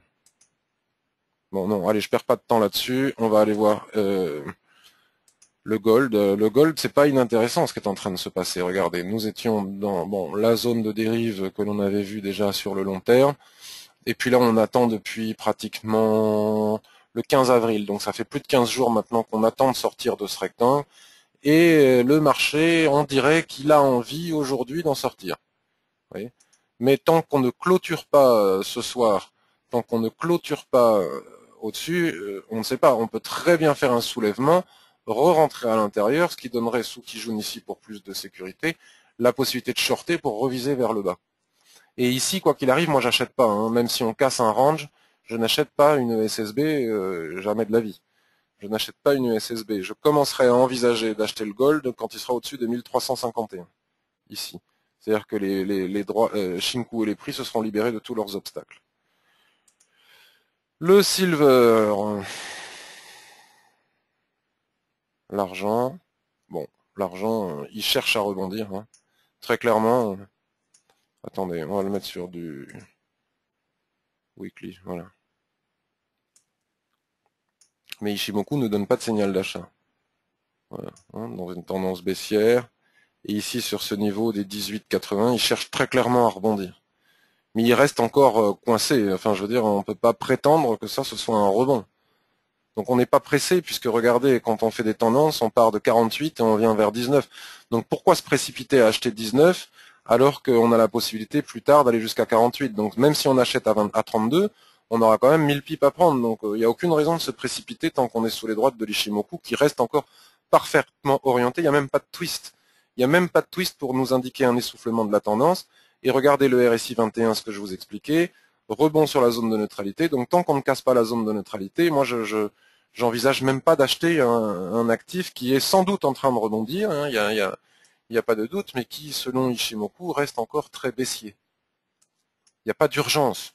Bon, non, allez, je perds pas de temps là-dessus. On va aller voir le gold. Le gold, c'est pas inintéressant ce qui est en train de se passer. Regardez, nous étions dans la zone de dérive que l'on avait vue déjà sur le long terme. Et puis là, on attend depuis pratiquement le 15 avril. Donc ça fait plus de 15 jours maintenant qu'on attend de sortir de ce rectangle. Et le marché, on dirait qu'il a envie aujourd'hui d'en sortir. Vous voyez. Mais tant qu'on ne clôture pas ce soir, tant qu'on ne clôture pas au-dessus, on ne sait pas. On peut très bien faire un soulèvement, re-rentrer à l'intérieur, ce qui donnerait, sous qui jaune ici pour plus de sécurité, la possibilité de shorter pour reviser vers le bas. Et ici, quoi qu'il arrive, moi j'achète pas. Hein. Même si on casse un range, je n'achète pas une ESSB jamais de la vie. Je n'achète pas une ESSB. Je commencerai à envisager d'acheter le gold quand il sera au-dessus de 1351, ici. C'est-à-dire que les droits Shinku et les prix se seront libérés de tous leurs obstacles. Le silver, l'argent, bon, l'argent, il cherche à rebondir. Hein. Très clairement, attendez, on va le mettre sur du weekly, voilà. Mais Ishimoku ne donne pas de signal d'achat. Voilà, hein, dans une tendance baissière. Et ici, sur ce niveau des 18,80, il cherche très clairement à rebondir. Mais il reste encore coincé. Enfin, je veux dire, on ne peut pas prétendre que ça, ce soit un rebond. Donc on n'est pas pressé, puisque regardez, quand on fait des tendances, on part de 48 et on vient vers 19. Donc pourquoi se précipiter à acheter 19 alors qu'on a la possibilité plus tard d'aller jusqu'à 48. Donc même si on achète à 32, on aura quand même 1000 pips à prendre. Donc il n'y a aucune raison de se précipiter tant qu'on est sous les droites de l'Ishimoku, qui reste encore parfaitement orienté. Il n'y a même pas de twist. Il n'y a même pas de twist pour nous indiquer un essoufflement de la tendance. Et regardez le RSI 21, ce que je vous expliquais, rebond sur la zone de neutralité. Donc tant qu'on ne casse pas la zone de neutralité, moi j'envisage même pas d'acheter un actif qui est sans doute en train de rebondir, hein, il n'y a pas de doute, mais qui, selon Ishimoku, reste encore très baissier. Il n'y a pas d'urgence.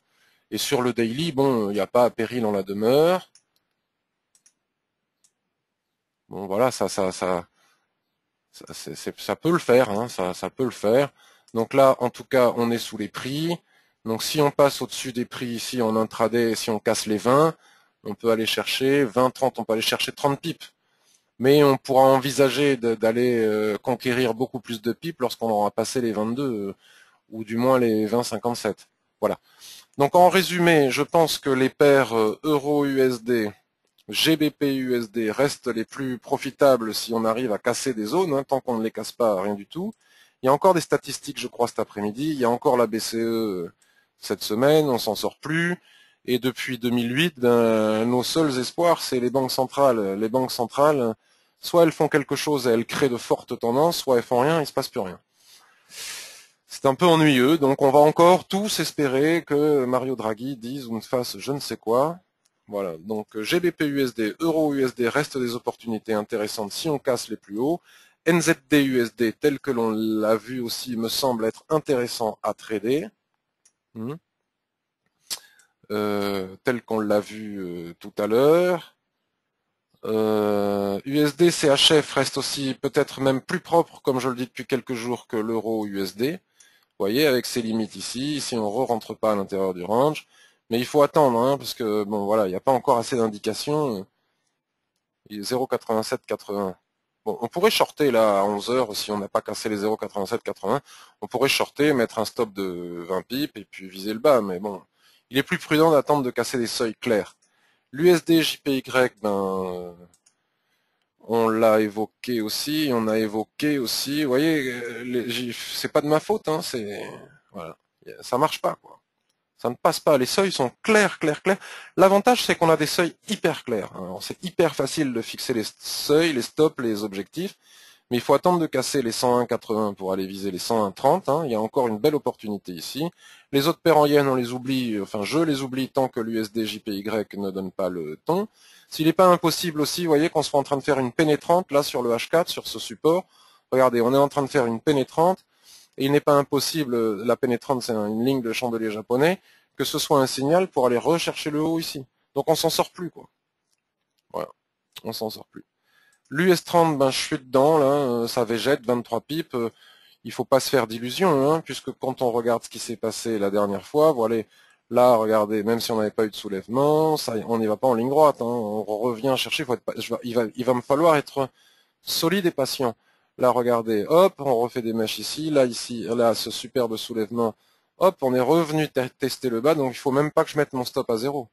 Et sur le daily, bon, il n'y a pas péril en la demeure. Bon, voilà, ça peut le faire, hein, ça peut le faire. Donc là, en tout cas, on est sous les prix. Donc si on passe au-dessus des prix ici en intraday, si on casse les 20, on peut aller chercher 20, 30, on peut aller chercher 30 pips. Mais on pourra envisager d'aller conquérir beaucoup plus de pips lorsqu'on aura passé les 22, ou du moins les 20,57. Voilà. Donc en résumé, je pense que les paires euro-USD, GBP-USD restent les plus profitables si on arrive à casser des zones. Hein, tant qu'on ne les casse pas, rien du tout. Il y a encore des statistiques, je crois, cet après-midi. Il y a encore la BCE cette semaine, on s'en sort plus. Et depuis 2008, nos seuls espoirs, c'est les banques centrales. Les banques centrales, soit elles font quelque chose et elles créent de fortes tendances, soit elles font rien, il se passe plus rien. C'est un peu ennuyeux, donc on va encore tous espérer que Mario Draghi dise ou ne fasse je ne sais quoi. Voilà, donc GBP-USD, Euro-USD restent des opportunités intéressantes si on casse les plus hauts. NZD-USD, tel que l'on l'a vu aussi, me semble être intéressant à trader. Tel qu'on l'a vu tout à l'heure. USD CHF reste aussi peut-être même plus propre, comme je le dis depuis quelques jours, que l'euro USD. Vous voyez, avec ses limites ici, ici on ne rentre pas à l'intérieur du range. Mais il faut attendre, hein, parce que bon voilà, il n'y a pas encore assez d'indications. 0,8780. Bon, on pourrait shorter là à 11 heures si on n'a pas cassé les 0,8780. On pourrait shorter, mettre un stop de 20 pips et puis viser le bas. Mais bon, il est plus prudent d'attendre de casser des seuils clairs. L'USD JPY, ben, on l'a évoqué aussi, on a évoqué aussi. Vous voyez, c'est pas de ma faute, hein, c'est voilà, ça marche pas quoi. Ça ne passe pas. Les seuils sont clairs, clairs, clairs. L'avantage, c'est qu'on a des seuils hyper clairs. C'est hyper facile de fixer les seuils, les stops, les objectifs. Mais il faut attendre de casser les 101,80 pour aller viser les 101,30. Hein. Il y a encore une belle opportunité ici. Les autres paires en yens, on les oublie. Enfin, je les oublie tant que l'USD JPY ne donne pas le ton. S'il n'est pas impossible aussi, vous voyez qu'on sera en train de faire une pénétrante là sur le H4, sur ce support. Regardez, on est en train de faire une pénétrante. Et il n'est pas impossible, la pénétrante c'est une ligne de chandelier japonais, que ce soit un signal pour aller rechercher le haut ici. Donc on s'en sort plus quoi. Voilà, on s'en sort plus. L'US 30, ben je suis dedans là, ça végète, 23 pips. Il faut pas se faire d'illusions, hein, puisque quand on regarde ce qui s'est passé la dernière fois, voilà, Là, regardez, même si on n'avait pas eu de soulèvement, ça, on n'y va pas en ligne droite, hein, on revient chercher, il va me falloir être solide et patient. Là, regardez, hop, on refait des mèches ici, là, ce superbe soulèvement, hop, on est revenu tester le bas, donc il faut même pas que je mette mon stop à zéro.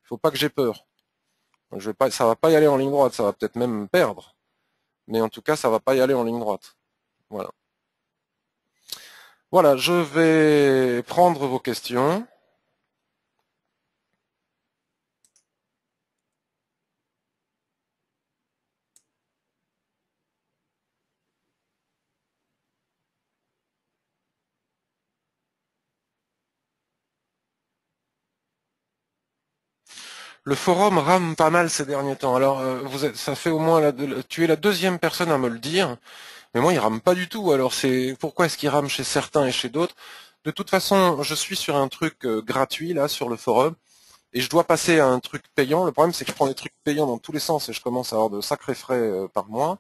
Il faut pas que j'ai peur. Ça va pas y aller en ligne droite, ça va peut-être même perdre. Mais en tout cas, ça va pas y aller en ligne droite. Voilà. Voilà, je vais prendre vos questions. Le forum rame pas mal ces derniers temps. Alors, ça fait au moins, tu es la deuxième personne à me le dire, mais moi, il rame pas du tout. Alors, pourquoi est-ce qu'il rame chez certains et chez d'autres? De toute façon, je suis sur un truc gratuit là sur le forum et je dois passer à un truc payant. Le problème, c'est que je prends des trucs payants dans tous les sens et je commence à avoir de sacrés frais par mois.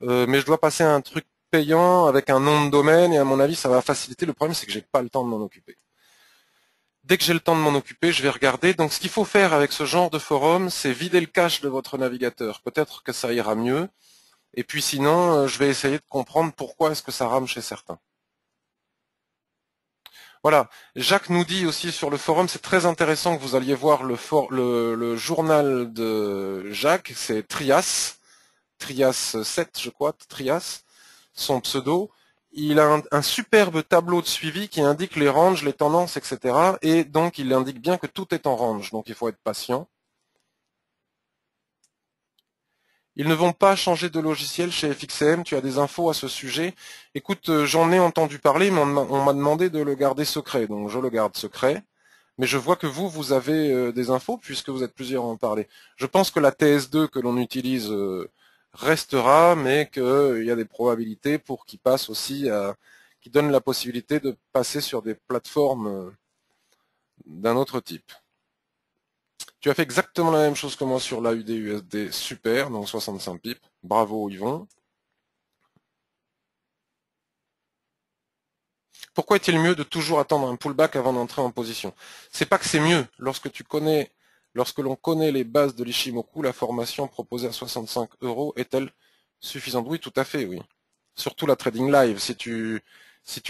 Mais je dois passer à un truc payant avec un nom de domaine et à mon avis, ça va faciliter. Le problème, c'est que j'ai pas le temps de m'en occuper. Dès que j'ai le temps de m'en occuper, je vais regarder. Donc ce qu'il faut faire avec ce genre de forum, c'est vider le cache de votre navigateur. Peut-être que ça ira mieux. Et puis sinon, je vais essayer de comprendre pourquoi est-ce que ça rame chez certains. Voilà. Jacques nous dit aussi sur le forum, c'est très intéressant que vous alliez voir le journal de Jacques, c'est Trias 7, je crois, Trias, son pseudo. Il a un superbe tableau de suivi qui indique les ranges, les tendances, etc. Et donc, il indique bien que tout est en range. Donc, il faut être patient. Ils ne vont pas changer de logiciel chez FXCM. Tu as des infos à ce sujet. Écoute, j'en ai entendu parler, mais on m'a demandé de le garder secret. Donc, je le garde secret. Mais je vois que vous avez des infos puisque vous êtes plusieurs à en parler. Je pense que la TS2 que l'on utilise restera, mais qu'il y a des probabilités pour qu'il passe aussi qui donne la possibilité de passer sur des plateformes d'un autre type. Tu as fait exactement la même chose que moi sur l'AUD USD, super, donc 65 pips. Bravo Yvon. Pourquoi est-il mieux de toujours attendre un pullback avant d'entrer en position? C'est pas que c'est mieux. Lorsque l'on connaît les bases de l'Ishimoku, la formation proposée à 65 € est-elle suffisante? Oui, tout à fait, oui. Surtout la trading live. Si tu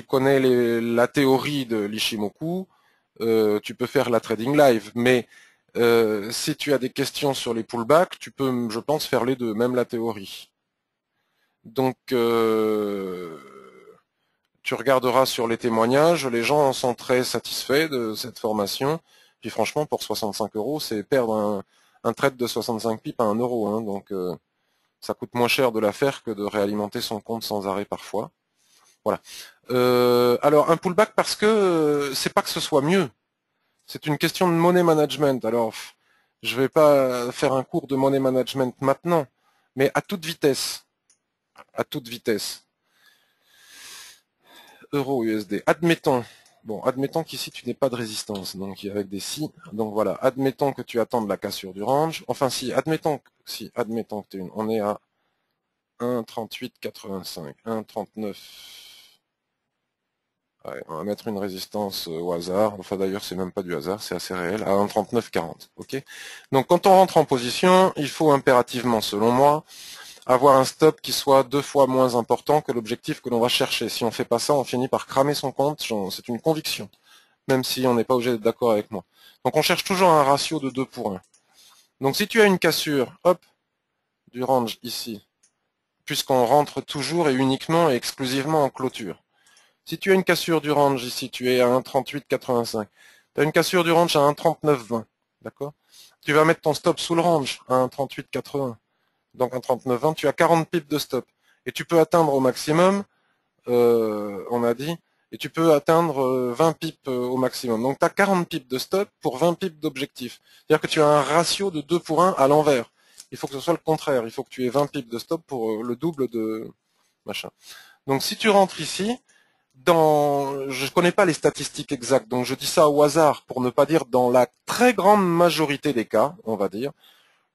connais la théorie de l'Ishimoku, tu peux faire la trading live. Mais si tu as des questions sur les pullbacks, tu peux, je pense, faire les deux, même la théorie. Donc, tu regarderas sur les témoignages, les gens sont très satisfaits de cette formation. Puis franchement, pour 65 €, c'est perdre un trade de 65 pips à 1 euro. Hein, donc ça coûte moins cher de la faire que de réalimenter son compte sans arrêt parfois. Voilà. Alors un pullback parce que c'est pas que ce soit mieux. C'est une question de money management. Alors je vais pas faire un cours de money management maintenant, mais à toute vitesse. À toute vitesse. Euro USD. Admettons qu'ici tu n'aies pas de résistance, donc avec des si. Donc voilà, admettons que tu attendes la cassure du range. Enfin admettons que on est à 1,3885, 1,39. Ouais, on va mettre une résistance au hasard. Enfin d'ailleurs c'est même pas du hasard, c'est assez réel, à 1,3940. Ok. Donc quand on rentre en position, il faut impérativement, selon moi, avoir un stop qui soit 2 fois moins important que l'objectif que l'on va chercher. Si on ne fait pas ça, on finit par cramer son compte. C'est une conviction, même si on n'est pas obligé d'être d'accord avec moi. Donc on cherche toujours un ratio de 2 pour 1. Donc si tu as une cassure, hop, du range ici, puisqu'on rentre toujours et uniquement et exclusivement en clôture. Si tu as une cassure du range ici, tu es à 1,3885. Tu as une cassure du range à 1,3920. D'accord? Tu vas mettre ton stop sous le range à 1,3880. Donc un 39,20, tu as 40 pips de stop. Et tu peux atteindre au maximum, on a dit, et tu peux atteindre 20 pips au maximum. Donc tu as 40 pips de stop pour 20 pips d'objectif. C'est-à-dire que tu as un ratio de 2 pour 1 à l'envers. Il faut que ce soit le contraire. Il faut que tu aies 20 pips de stop pour le double de machin. Donc si tu rentres ici, je ne connais pas les statistiques exactes, donc je dis ça au hasard pour ne pas dire dans la très grande majorité des cas, on va dire,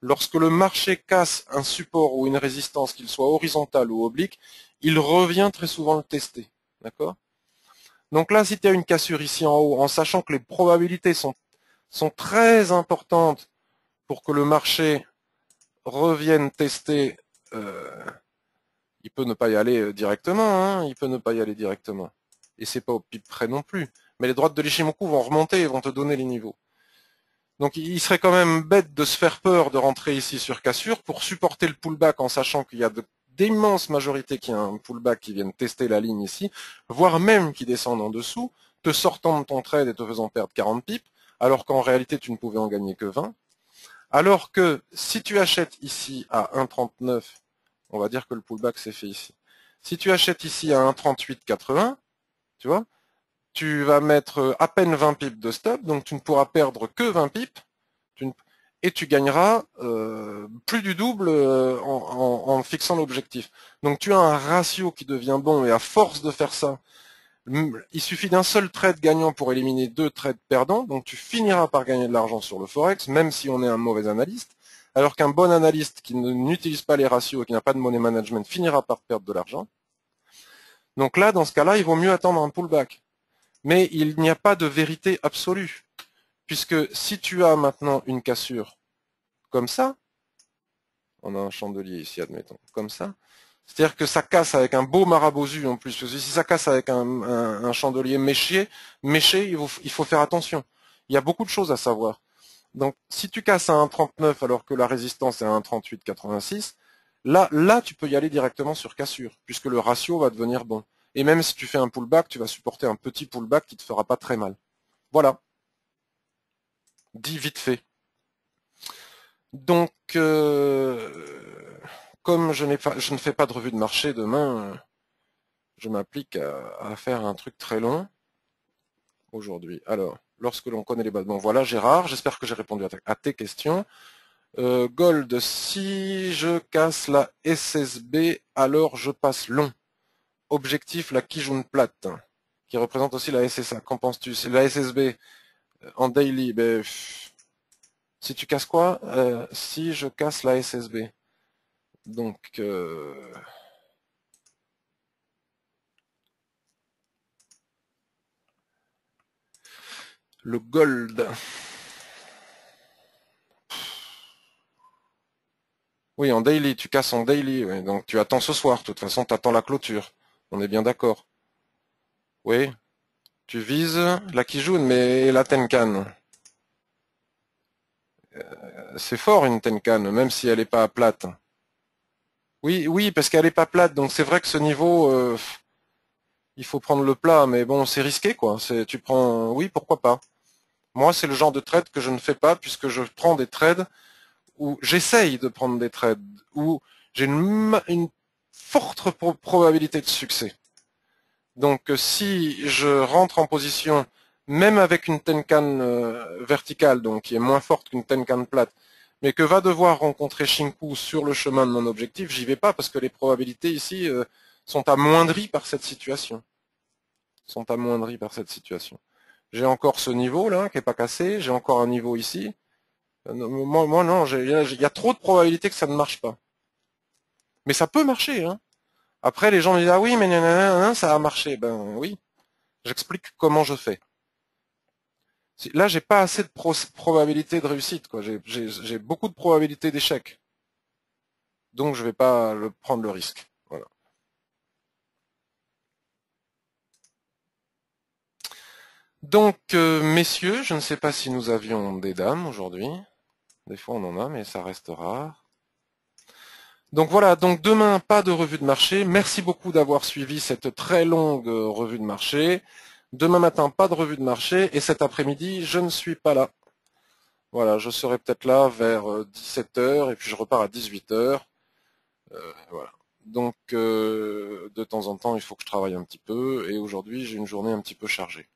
lorsque le marché casse un support ou une résistance, qu'il soit horizontal ou oblique, il revient très souvent le tester. D'accord? Donc là, si tu as une cassure ici en haut, en sachant que les probabilités sont très importantes pour que le marché revienne tester, il peut ne pas y aller directement, hein, il peut ne pas y aller directement. Et c'est pas au pip près non plus. Mais les droites de l'Ishimoku vont remonter et vont te donner les niveaux. Donc il serait quand même bête de se faire peur de rentrer ici sur cassure pour supporter le pullback en sachant qu'il y a d'immenses majorités qui a un pullback qui viennent tester la ligne ici, voire même qui descendent en dessous, te sortant de ton trade et te faisant perdre 40 pips, alors qu'en réalité tu ne pouvais en gagner que 20. Alors que si tu achètes ici à 1,39, on va dire que le pullback s'est fait ici. Si tu achètes ici à 1,3880, tu vois, tu vas mettre à peine 20 pips de stop, donc tu ne pourras perdre que 20 pips, et tu gagneras plus du double en fixant l'objectif. Donc tu as un ratio qui devient bon, et à force de faire ça, il suffit d'un seul trade gagnant pour éliminer 2 trades perdants, donc tu finiras par gagner de l'argent sur le Forex, même si on est un mauvais analyste, alors qu'un bon analyste qui n'utilise pas les ratios et qui n'a pas de money management finira par perdre de l'argent. Donc là, dans ce cas-là, il vaut mieux attendre un pullback. Mais il n'y a pas de vérité absolue, puisque si tu as maintenant une cassure comme ça, on a un chandelier ici, admettons, comme ça, c'est-à-dire que ça casse avec un beau marabosu en plus, parce que si ça casse avec un chandelier méché, il faut faire attention. Il y a beaucoup de choses à savoir. Donc, si tu casses à 1,39 alors que la résistance est à 1,3886, là, tu peux y aller directement sur cassure, puisque le ratio va devenir bon. Et même si tu fais un pullback, tu vas supporter un petit pullback qui te fera pas très mal. Voilà, dit vite fait. Donc, comme je ne fais pas de revue de marché demain, je m'applique à faire un truc très long aujourd'hui. Alors, lorsque l'on connaît les bases, bon voilà Gérard, j'espère que j'ai répondu à tes questions. Gold, si je casse la SSB, alors je passe long. Objectif, la Kijun plate, qui représente aussi la SSA. Qu'en penses-tu? C'est la SSB en daily. Ben, si tu casses quoi? Si je casse la SSB. Donc, le gold. Oui, en daily, tu casses en daily. Oui. Donc, tu attends ce soir. De toute façon, tu attends la clôture. On est bien d'accord. Oui, tu vises la Kijun, mais la Tenkan. C'est fort une Tenkan, même si elle n'est pas plate. Oui, oui, parce qu'elle n'est pas plate. Donc, c'est vrai que ce niveau, il faut prendre le plat. Mais bon, c'est risqué, quoi. Tu prends. Oui, pourquoi pas. Moi, c'est le genre de trade que je ne fais pas puisque je prends des trades où j'essaye de prendre des trades où j'ai une forte probabilité de succès. Donc si je rentre en position, même avec une Tenkan verticale, donc qui est moins forte qu'une Tenkan plate, mais que va devoir rencontrer Shinku sur le chemin de mon objectif, j'y vais pas parce que les probabilités ici sont amoindries par cette situation. Sont amoindries par cette situation. J'ai encore ce niveau là qui est pas cassé, j'ai encore un niveau ici. Moi non, il y a trop de probabilités que ça ne marche pas. Mais ça peut marcher, hein. Après, les gens me disent, ah oui, mais nanana, ça a marché. Ben oui, j'explique comment je fais. Là, j'ai pas assez de probabilité de réussite, quoi. J'ai beaucoup de probabilité d'échec. Donc, je vais pas prendre le risque. Voilà. Donc, messieurs, je ne sais pas si nous avions des dames aujourd'hui. Des fois, on en a, mais ça reste rare. Donc voilà, donc demain, pas de revue de marché. Merci beaucoup d'avoir suivi cette très longue revue de marché. Demain matin, pas de revue de marché. Et cet après-midi, je ne suis pas là. Voilà, je serai peut-être là vers 17 heures et puis je repars à 18 heures. Voilà. Donc, de temps en temps, il faut que je travaille un petit peu. Et aujourd'hui, j'ai une journée un petit peu chargée.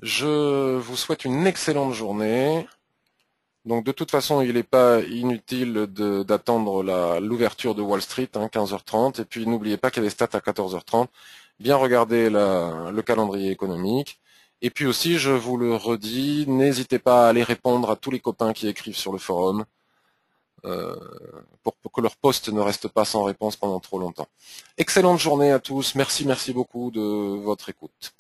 Je vous souhaite une excellente journée. Donc de toute façon, il n'est pas inutile d'attendre l'ouverture de Wall Street, hein, 15h30. Et puis n'oubliez pas qu'il y a des stats à 14h30. Bien regarder le calendrier économique. Et puis aussi, je vous le redis, n'hésitez pas à aller répondre à tous les copains qui écrivent sur le forum. pour que leur poste ne reste pas sans réponse pendant trop longtemps. Excellente journée à tous. Merci beaucoup de votre écoute.